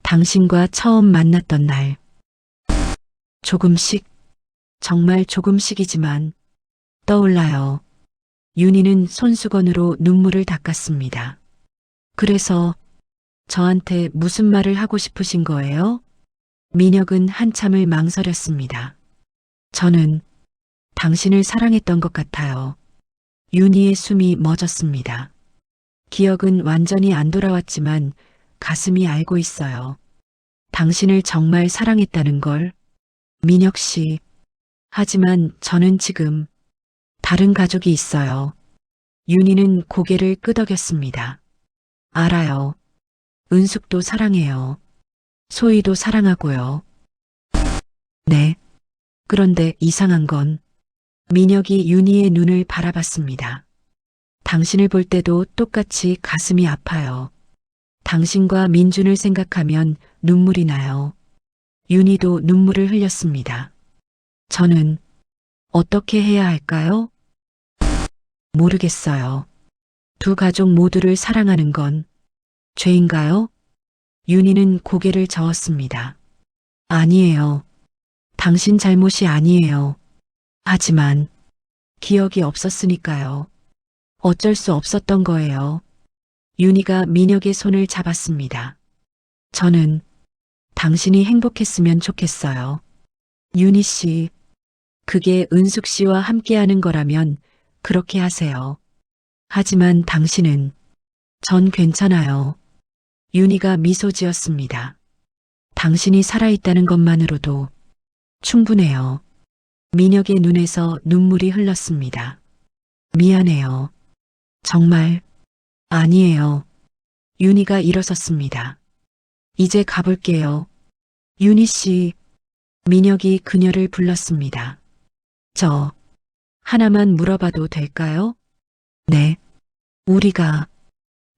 당신과 처음 만났던 날. 조금씩, 정말 조금씩이지만 떠올라요. 윤희는 손수건으로 눈물을 닦았습니다. 그래서 저한테 무슨 말을 하고 싶으신 거예요? 민혁은 한참을 망설였습니다. 저는 당신을 사랑했던 것 같아요. 윤희의 숨이 멎었습니다. 기억은 완전히 안 돌아왔지만 가슴이 알고 있어요. 당신을 정말 사랑했다는 걸. 민혁 씨. 하지만 저는 지금 다른 가족이 있어요. 윤희는 고개를 끄덕였습니다. 알아요. 은숙도 사랑해요. 소희도 사랑하고요. 네. 그런데 이상한 건 민혁이 윤희의 눈을 바라봤습니다. 당신을 볼 때도 똑같이 가슴이 아파요. 당신과 민준을 생각하면 눈물이 나요. 윤희도 눈물을 흘렸습니다. 저는 어떻게 해야 할까요? 모르겠어요. 두 가족 모두를 사랑하는 건 죄인가요? 윤희는 고개를 저었습니다. 아니에요. 당신 잘못이 아니에요. 하지만 기억이 없었으니까요. 어쩔 수 없었던 거예요. 윤희가 민혁의 손을 잡았습니다. 저는 당신이 행복했으면 좋겠어요. 윤희 씨, 그게 은숙 씨와 함께하는 거라면 그렇게 하세요. 하지만 당신은 전 괜찮아요. 윤희가 미소 지었습니다. 당신이 살아있다는 것만으로도 충분해요. 민혁의 눈에서 눈물이 흘렀습니다. 미안해요. 정말 아니에요. 윤희가 일어섰습니다. 이제 가볼게요. 윤희 씨, 민혁이 그녀를 불렀습니다. 저 하나만 물어봐도 될까요? 네. 우리가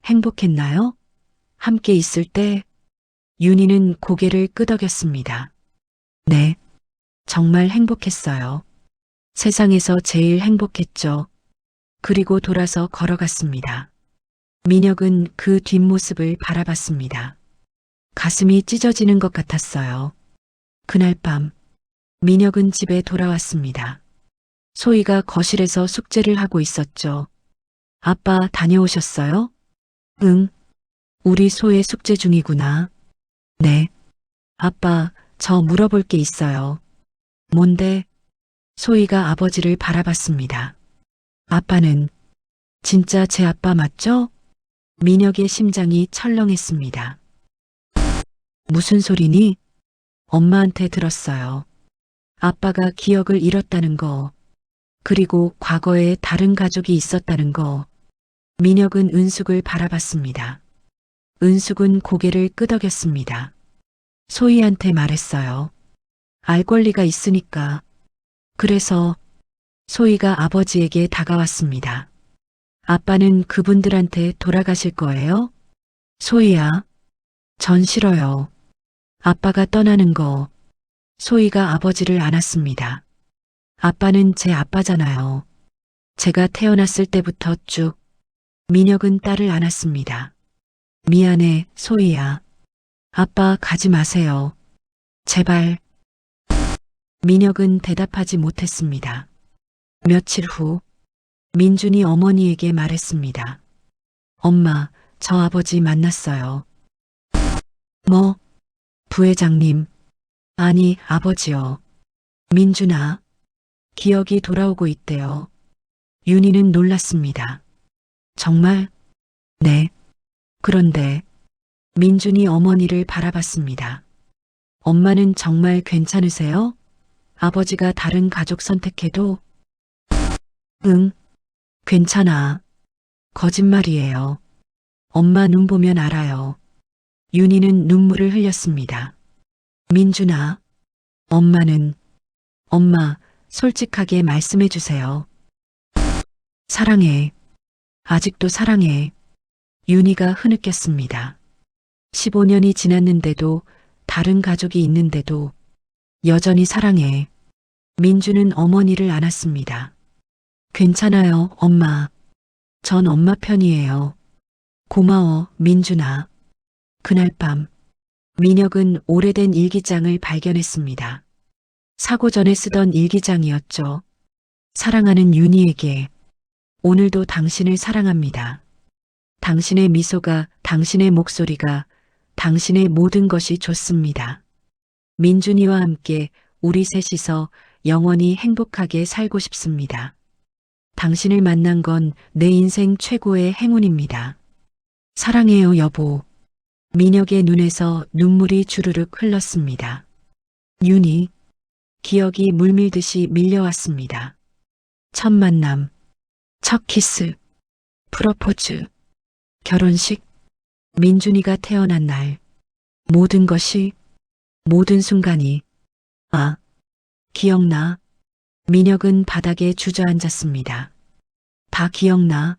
행복했나요? 함께 있을 때 윤희는 고개를 끄덕였습니다. 네. 정말 행복했어요. 세상에서 제일 행복했죠. 그리고 돌아서 걸어갔습니다. 민혁은 그 뒷모습을 바라봤습니다. 가슴이 찢어지는 것 같았어요. 그날 밤 민혁은 집에 돌아왔습니다. 소희가 거실에서 숙제를 하고 있었죠. 아빠 다녀오셨어요? 응. 우리 소혜 숙제 중이구나. 네. 아빠, 저 물어볼 게 있어요. 뭔데? 소희가 아버지를 바라봤습니다. 아빠는 진짜 제 아빠 맞죠? 민혁의 심장이 철렁했습니다. 무슨 소리니? 엄마한테 들었어요. 아빠가 기억을 잃었다는 거, 그리고 과거에 다른 가족이 있었다는 거. 민혁은 은숙을 바라봤습니다. 은숙은 고개를 끄덕였습니다. 소희한테 말했어요. 알 권리가 있으니까. 그래서 소희가 아버지에게 다가왔습니다. 아빠는 그분들한테 돌아가실 거예요? 소희야, 전 싫어요. 아빠가 떠나는 거. 소희가 아버지를 안았습니다. 아빠는 제 아빠잖아요. 제가 태어났을 때부터 쭉. 민혁은 딸을 안았습니다. 미안해, 소희야. 아빠 가지 마세요. 제발. 민혁은 대답하지 못했습니다. 며칠 후, 민준이 어머니에게 말했습니다. 엄마, 저 아버지 만났어요. 뭐? 부회장님. 아니, 아버지요. 민준아. 기억이 돌아오고 있대요. 윤희는 놀랐습니다. 정말? 네. 그런데 민준이 어머니를 바라봤습니다. 엄마는 정말 괜찮으세요? 아버지가 다른 가족 선택해도? 응, 괜찮아. 거짓말이에요. 엄마 눈 보면 알아요. 윤희는 눈물을 흘렸습니다. 민준아, 엄마, 솔직하게 말씀해 주세요. 사랑해. 아직도 사랑해. 윤희가 흐느꼈습니다. 15년이 지났는데도, 다른 가족이 있는데도 여전히 사랑해. 민주는 어머니를 안았습니다. 괜찮아요, 엄마. 전 엄마 편이에요. 고마워, 민준아. 그날 밤, 민혁은 오래된 일기장을 발견했습니다. 사고 전에 쓰던 일기장이었죠. 사랑하는 윤희에게. 오늘도 당신을 사랑합니다. 당신의 미소가, 당신의 목소리가, 당신의 모든 것이 좋습니다. 민준이와 함께 우리 셋이서 영원히 행복하게 살고 싶습니다. 당신을 만난 건 내 인생 최고의 행운입니다. 사랑해요, 여보. 민혁의 눈에서 눈물이 주르륵 흘렀습니다. 윤희, 기억이 물밀듯이 밀려왔습니다. 첫 만남, 첫 키스, 프로포즈, 결혼식, 민준이가 태어난 날, 모든 것이, 모든 순간이, 아, 기억나? 민혁은 바닥에 주저앉았습니다. 다 기억나?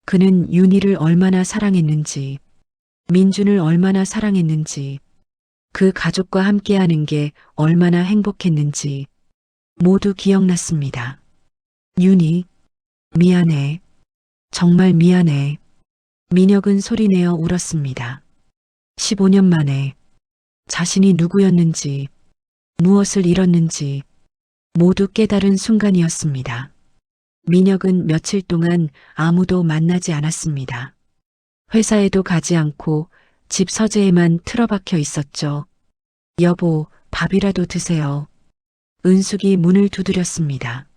그는 윤희를 얼마나 사랑했는지, 민준을 얼마나 사랑했는지, 그 가족과 함께하는 게 얼마나 행복했는지, 모두 기억났습니다. 윤희, 미안해. 정말 미안해. 민혁은 소리내어 울었습니다. 15년 만에 자신이 누구였는지, 무엇을 잃었는지 모두 깨달은 순간이었습니다. 민혁은 며칠 동안 아무도 만나지 않았습니다. 회사에도 가지 않고 집 서재에만 틀어박혀 있었죠. 여보, 밥이라도 드세요. 은숙이 문을 두드렸습니다.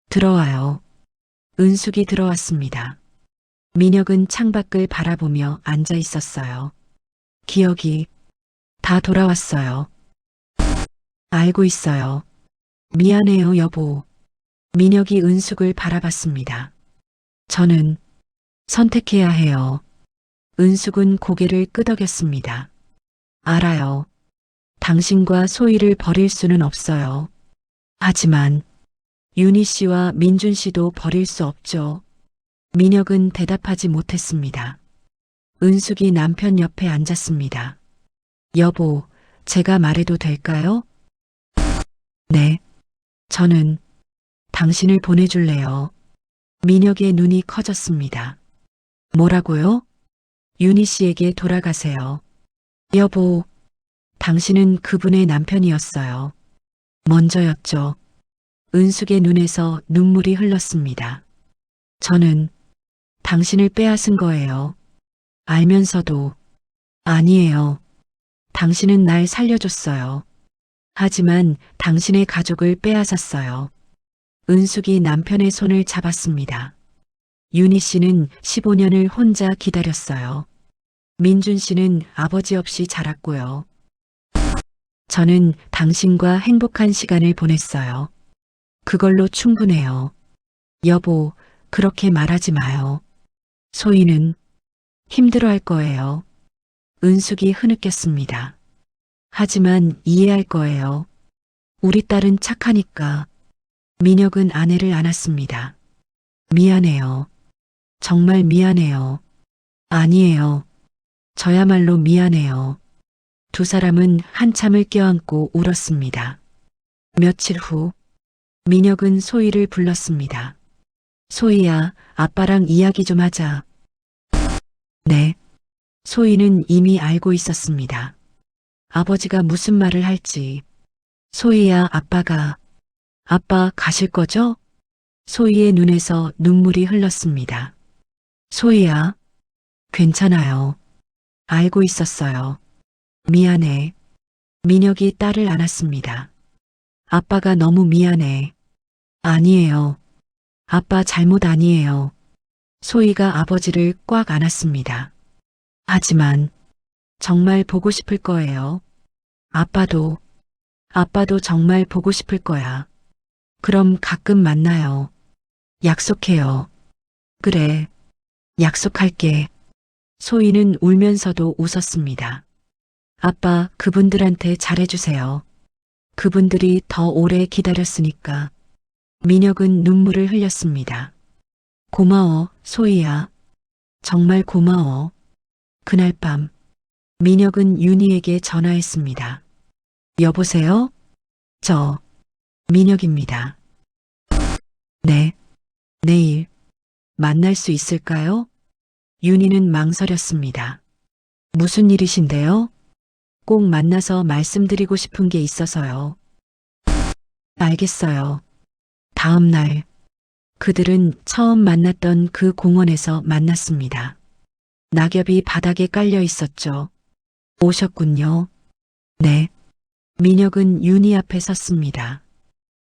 들어와요. 은숙이 들어왔습니다. 민혁은 창밖을 바라보며 앉아 있었어요. 기억이 다 돌아왔어요. 알고 있어요. 미안해요, 여보. 민혁이 은숙을 바라봤습니다. 저는 선택해야 해요. 은숙은 고개를 끄덕였습니다. 알아요. 당신과 소희를 버릴 수는 없어요. 하지만 윤희 씨와 민준 씨도 버릴 수 없죠. 민혁은 대답하지 못했습니다. 은숙이 남편 옆에 앉았습니다. 여보, 제가 말해도 될까요? 네. 저는 당신을 보내줄래요. 민혁의 눈이 커졌습니다. 뭐라고요? 윤희 씨에게 돌아가세요. 여보, 당신은 그분의 남편이었어요. 먼저였죠. 은숙의 눈에서 눈물이 흘렀습니다. 저는 당신을 빼앗은 거예요. 알면서도. 아니에요. 당신은 날 살려줬어요. 하지만 당신의 가족을 빼앗았어요. 은숙이 남편의 손을 잡았습니다. 윤희 씨는 15년을 혼자 기다렸어요. 민준 씨는 아버지 없이 자랐고요. 저는 당신과 행복한 시간을 보냈어요. 그걸로 충분해요. 여보, 그렇게 말하지 마요. 소희는 힘들어할 거예요. 은숙이 흐느꼈습니다. 하지만 이해할 거예요. 우리 딸은 착하니까. 민혁은 아내를 안았습니다. 미안해요. 정말 미안해요. 아니에요. 저야말로 미안해요. 두 사람은 한참을 껴안고 울었습니다. 며칠 후, 민혁은 소희를 불렀습니다. 소희야, 아빠랑 이야기 좀 하자. 네. 소희는 이미 알고 있었습니다. 아버지가 무슨 말을 할지. 소희야, 아빠 가실 거죠? 소희의 눈에서 눈물이 흘렀습니다. 소희야, 괜찮아요. 알고 있었어요. 미안해. 민혁이 딸을 안았습니다. 아빠가 너무 미안해. 아니에요. 아빠 잘못 아니에요. 소희가 아버지를 꽉 안았습니다. 하지만 정말 보고 싶을 거예요. 아빠도 정말 보고 싶을 거야. 그럼 가끔 만나요. 약속해요. 그래, 약속할게. 소희는 울면서도 웃었습니다. 아빠, 그분들한테 잘해주세요. 그분들이 더 오래 기다렸으니까. 민혁은 눈물을 흘렸습니다. 고마워, 소희야. 정말 고마워. 그날 밤, 민혁은 윤희에게 전화했습니다. 여보세요? 저, 민혁입니다. 네, 내일, 만날 수 있을까요? 윤희는 망설였습니다. 무슨 일이신데요? 꼭 만나서 말씀드리고 싶은 게 있어서요. 알겠어요. 다음 날, 그들은 처음 만났던 그 공원에서 만났습니다. 낙엽이 바닥에 깔려 있었죠. 오셨군요. 네. 민혁은 윤희 앞에 섰습니다.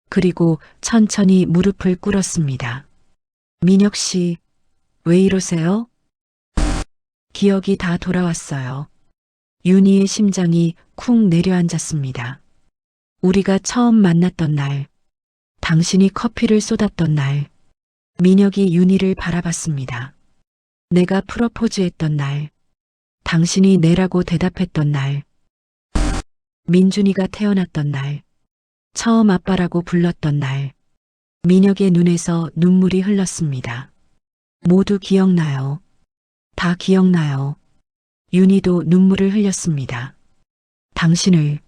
그리고 천천히 무릎을 꿇었습니다. 민혁 씨, 왜 이러세요? 기억이 다 돌아왔어요. 윤희의 심장이 쿵 내려앉았습니다. 우리가 처음 만났던 날, 당신이 커피를 쏟았던 날, 민혁이 윤희를 바라봤습니다. 내가 프러포즈했던 날, 당신이 네라고 대답했던 날, 민준이가 태어났던 날, 처음 아빠라고 불렀던 날, 민혁의 눈에서 눈물이 흘렀습니다. 모두 기억나요. 다 기억나요. 윤희도 눈물을 흘렸습니다. 당신을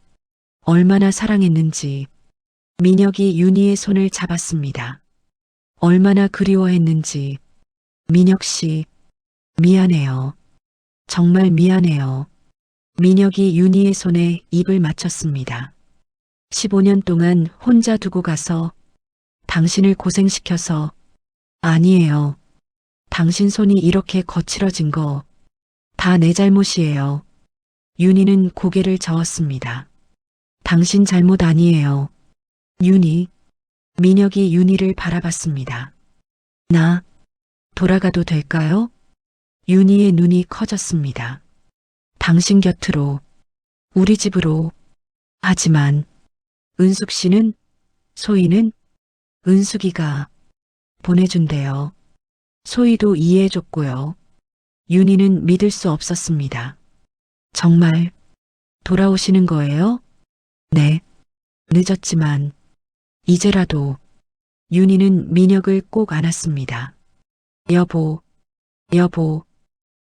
얼마나 사랑했는지. 민혁이 윤희의 손을 잡았습니다. 얼마나 그리워했는지. 민혁 씨, 미안해요. 정말 미안해요. 민혁이 윤희의 손에 입을 맞췄습니다. 15년 동안 혼자 두고 가서 당신을 고생시켜서. 아니에요. 당신 손이 이렇게 거칠어진 거 다 내 잘못이에요. 윤희는 고개를 저었습니다. 당신 잘못 아니에요. 윤희. 민혁이 윤희를 바라봤습니다. 나 돌아가도 될까요? 윤희의 눈이 커졌습니다. 당신 곁으로, 우리 집으로. 하지만 은숙 씨는, 소희는, 은숙이가 보내준대요. 소희도 이해해줬고요. 윤희는 믿을 수 없었습니다. 정말 돌아오시는 거예요? 네. 늦었지만 이제라도. 윤희는 민혁을 꼭 안았습니다. 여보, 여보,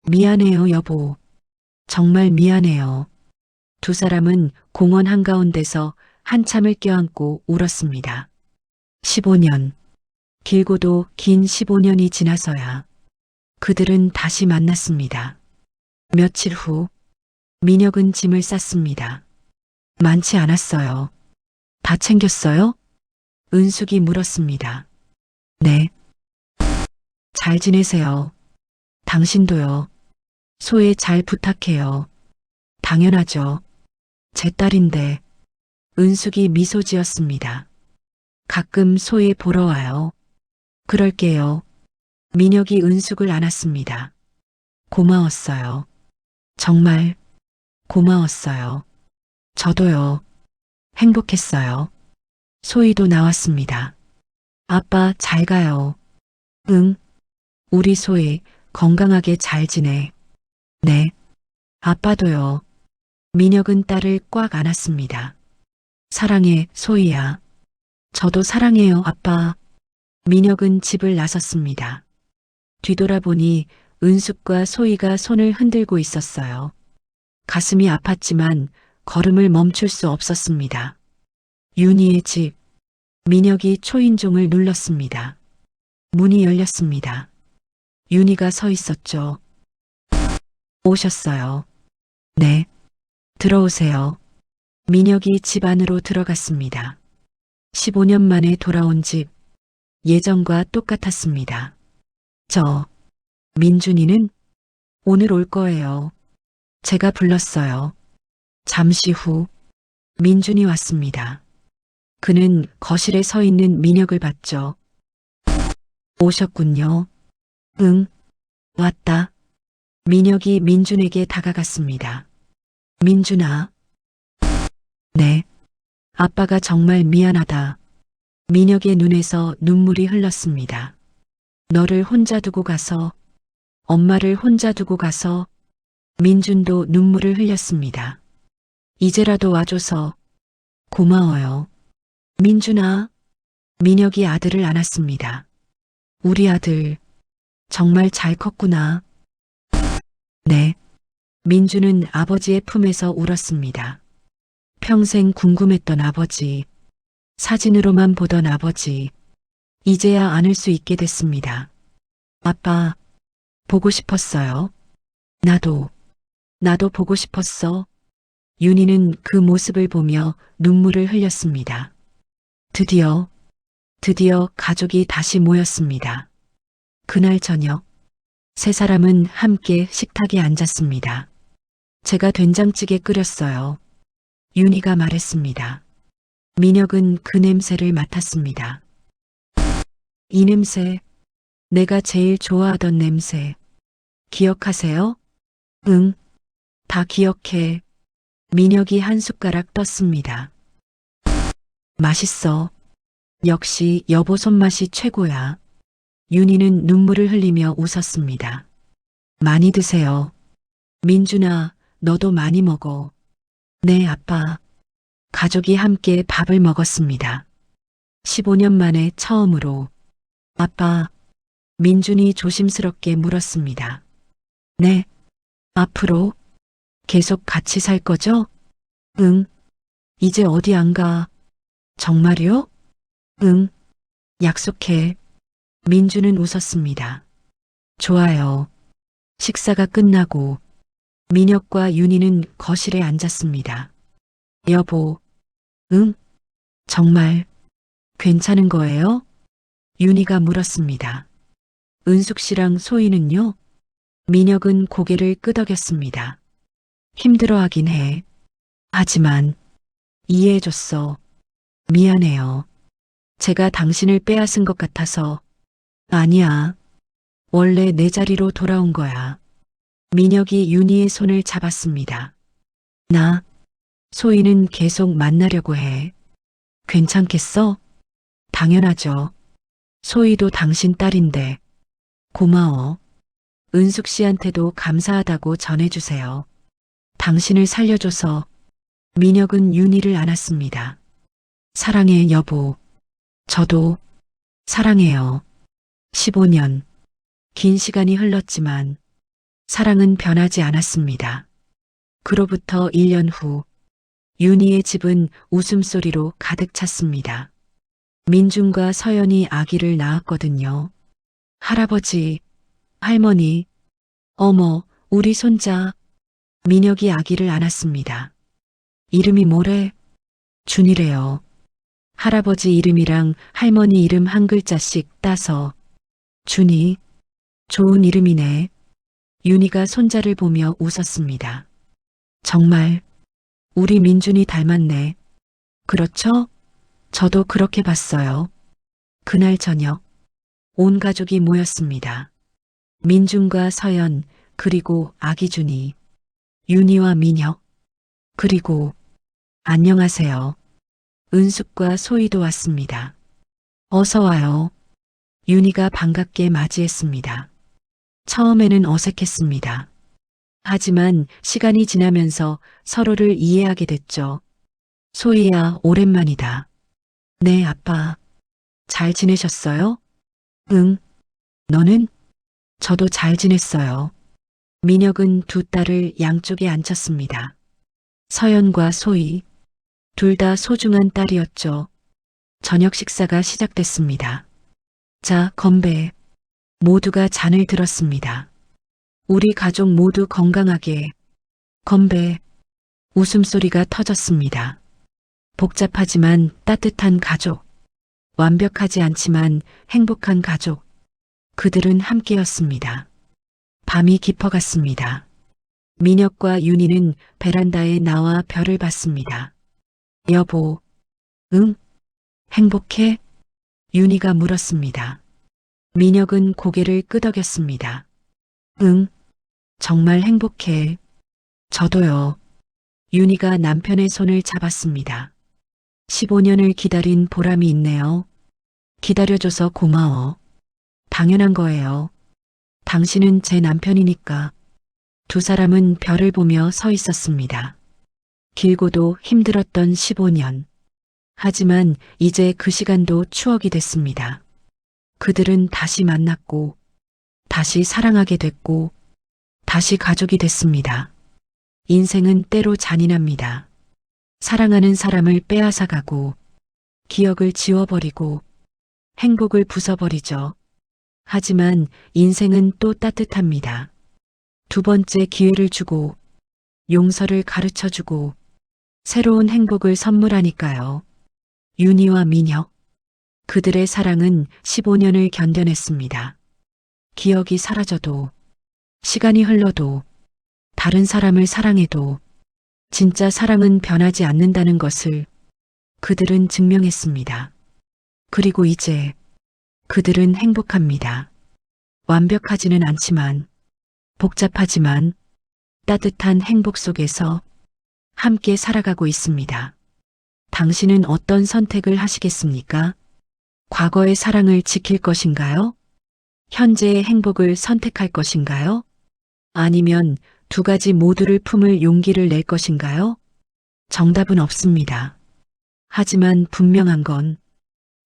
미안해요, 여보. 정말 미안해요. 두 사람은 공원 한가운데서 한참을 껴안고 울었습니다. 15년, 길고도 긴 15년이 지나서야 그들은 다시 만났습니다. 며칠 후, 민혁은 짐을 쌌습니다. 많지 않았어요. 다 챙겼어요? 은숙이 물었습니다. 네. 잘 지내세요. 당신도요. 소혜 잘 부탁해요. 당연하죠. 제 딸인데. 은숙이 미소 지었습니다. 가끔 소혜 보러 와요. 그럴게요. 민혁이 은숙을 안았습니다. 고마웠어요. 정말 고마웠어요. 저도요. 행복했어요. 소희도 나왔습니다. 아빠 잘 가요. 응. 우리 소희 건강하게 잘 지내. 네. 아빠도요. 민혁은 딸을 꽉 안았습니다. 사랑해, 소희야. 저도 사랑해요, 아빠. 민혁은 집을 나섰습니다. 뒤돌아보니 은숙과 소희가 손을 흔들고 있었어요. 가슴이 아팠지만 걸음을 멈출 수 없었습니다. 윤희의 집. 민혁이 초인종을 눌렀습니다. 문이 열렸습니다. 윤희가 서 있었죠. 오셨어요. 네. 들어오세요. 민혁이 집 안으로 들어갔습니다. 15년 만에 돌아온 집. 예전과 똑같았습니다. 민준이는 오늘 올 거예요. 제가 불렀어요. 잠시 후 민준이 왔습니다. 그는 거실에 서 있는 민혁을 봤죠. 오셨군요. 응, 왔다. 민혁이 민준에게 다가갔습니다. 민준아. 네. 아빠가 정말 미안하다. 민혁의 눈에서 눈물이 흘렀습니다. 너를 혼자 두고 가서, 엄마를 혼자 두고 가서, 민준도 눈물을 흘렸습니다. 이제라도 와줘서 고마워요. 민준아. 민혁이 아들을 안았습니다. 우리 아들 정말 잘 컸구나. 네. 민준은 아버지의 품에서 울었습니다. 평생 궁금했던 아버지, 사진으로만 보던 아버지, 이제야 안을 수 있게 됐습니다. 아빠, 보고 싶었어요. 나도 보고 싶었어. 윤희는 그 모습을 보며 눈물을 흘렸습니다. 드디어 가족이 다시 모였습니다. 그날 저녁, 세 사람은 함께 식탁에 앉았습니다. 제가 된장찌개 끓였어요. 윤희가 말했습니다. 민혁은 그 냄새를 맡았습니다. 이 냄새, 내가 제일 좋아하던 냄새. 기억하세요? 응, 다 기억해. 민혁이 한 숟가락 떴습니다. 맛있어. 역시 여보 손맛이 최고야. 윤희는 눈물을 흘리며 웃었습니다. 많이 드세요. 민준아, 너도 많이 먹어. 네, 아빠. 가족이 함께 밥을 먹었습니다. 15년 만에 처음으로. 아빠, 민준이 조심스럽게 물었습니다. 네, 앞으로 계속 같이 살 거죠? 응. 이제 어디 안 가. 정말요? 응. 약속해. 민준은 웃었습니다. 좋아요. 식사가 끝나고 민혁과 윤희는 거실에 앉았습니다. 여보, 응? 정말 괜찮은 거예요? 윤희가 물었습니다. 은숙 씨랑 소희는요? 민혁은 고개를 끄덕였습니다. 힘들어하긴 해. 하지만 이해해줬어. 미안해요. 제가 당신을 빼앗은 것 같아서. 아니야. 원래 내 자리로 돌아온 거야. 민혁이 윤희의 손을 잡았습니다. 소희는 계속 만나려고 해. 괜찮겠어? 당연하죠. 소희도 당신 딸인데. 고마워. 은숙 씨한테도 감사하다고 전해주세요. 당신을 살려줘서. 민혁은 윤희를 안았습니다. 사랑해, 여보. 저도 사랑해요. 15년. 긴 시간이 흘렀지만 사랑은 변하지 않았습니다. 그로부터 1년 후 윤희의 집은 웃음소리로 가득 찼습니다. 민준과 서연이 아기를 낳았거든요. 할아버지, 할머니, 어머, 우리 손자. 민혁이 아기를 안았습니다. 이름이 뭐래? 준이래요. 할아버지 이름이랑 할머니 이름 한 글자씩 따서. 준이, 좋은 이름이네. 윤희가 손자를 보며 웃었습니다. 정말 우리 민준이 닮았네. 그렇죠? 저도 그렇게 봤어요. 그날 저녁 온 가족이 모였습니다. 민준과 서연, 그리고 아기 준이, 윤희와 민혁, 그리고 안녕하세요. 은숙과 소희도 왔습니다. 어서 와요. 윤희가 반갑게 맞이했습니다. 처음에는 어색했습니다. 하지만 시간이 지나면서 서로를 이해하게 됐죠. 소희야, 오랜만이다. 네, 아빠. 잘 지내셨어요? 응. 너는? 저도 잘 지냈어요. 민혁은 두 딸을 양쪽에 앉혔습니다. 서연과 소희, 둘 다 소중한 딸이었죠. 저녁 식사가 시작됐습니다. 자, 건배. 모두가 잔을 들었습니다. 우리 가족 모두 건강하게. 건배. 웃음소리가 터졌습니다. 복잡하지만 따뜻한 가족. 완벽하지 않지만 행복한 가족. 그들은 함께였습니다. 밤이 깊어갔습니다. 민혁과 윤희는 베란다에 나와 별을 봤습니다. 여보, 응? 행복해? 윤희가 물었습니다. 민혁은 고개를 끄덕였습니다. 응, 정말 행복해. 저도요. 윤희가 남편의 손을 잡았습니다. 15년을 기다린 보람이 있네요. 기다려줘서 고마워. 당연한 거예요. 당신은 제 남편이니까. 두 사람은 별을 보며 서 있었습니다. 길고도 힘들었던 15년. 하지만 이제 그 시간도 추억이 됐습니다. 그들은 다시 만났고, 다시 사랑하게 됐고, 다시 가족이 됐습니다. 인생은 때로 잔인합니다. 사랑하는 사람을 빼앗아가고, 기억을 지워버리고, 행복을 부숴버리죠. 하지만 인생은 또 따뜻합니다. 두 번째 기회를 주고, 용서를 가르쳐주고, 새로운 행복을 선물하니까요. 윤희와 민혁. 그들의 사랑은 15년을 견뎌냈습니다. 기억이 사라져도, 시간이 흘러도, 다른 사람을 사랑해도, 진짜 사랑은 변하지 않는다는 것을 그들은 증명했습니다. 그리고 이제 그들은 행복합니다. 완벽하지는 않지만, 복잡하지만 따뜻한 행복 속에서 함께 살아가고 있습니다. 당신은 어떤 선택을 하시겠습니까? 과거의 사랑을 지킬 것인가요? 현재의 행복을 선택할 것인가요? 아니면 두 가지 모두를 품을 용기를 낼 것인가요? 정답은 없습니다. 하지만 분명한 건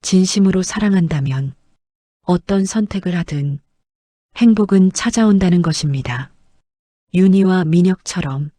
진심으로 사랑한다면 어떤 선택을 하든 행복은 찾아온다는 것입니다. 윤희와 민혁처럼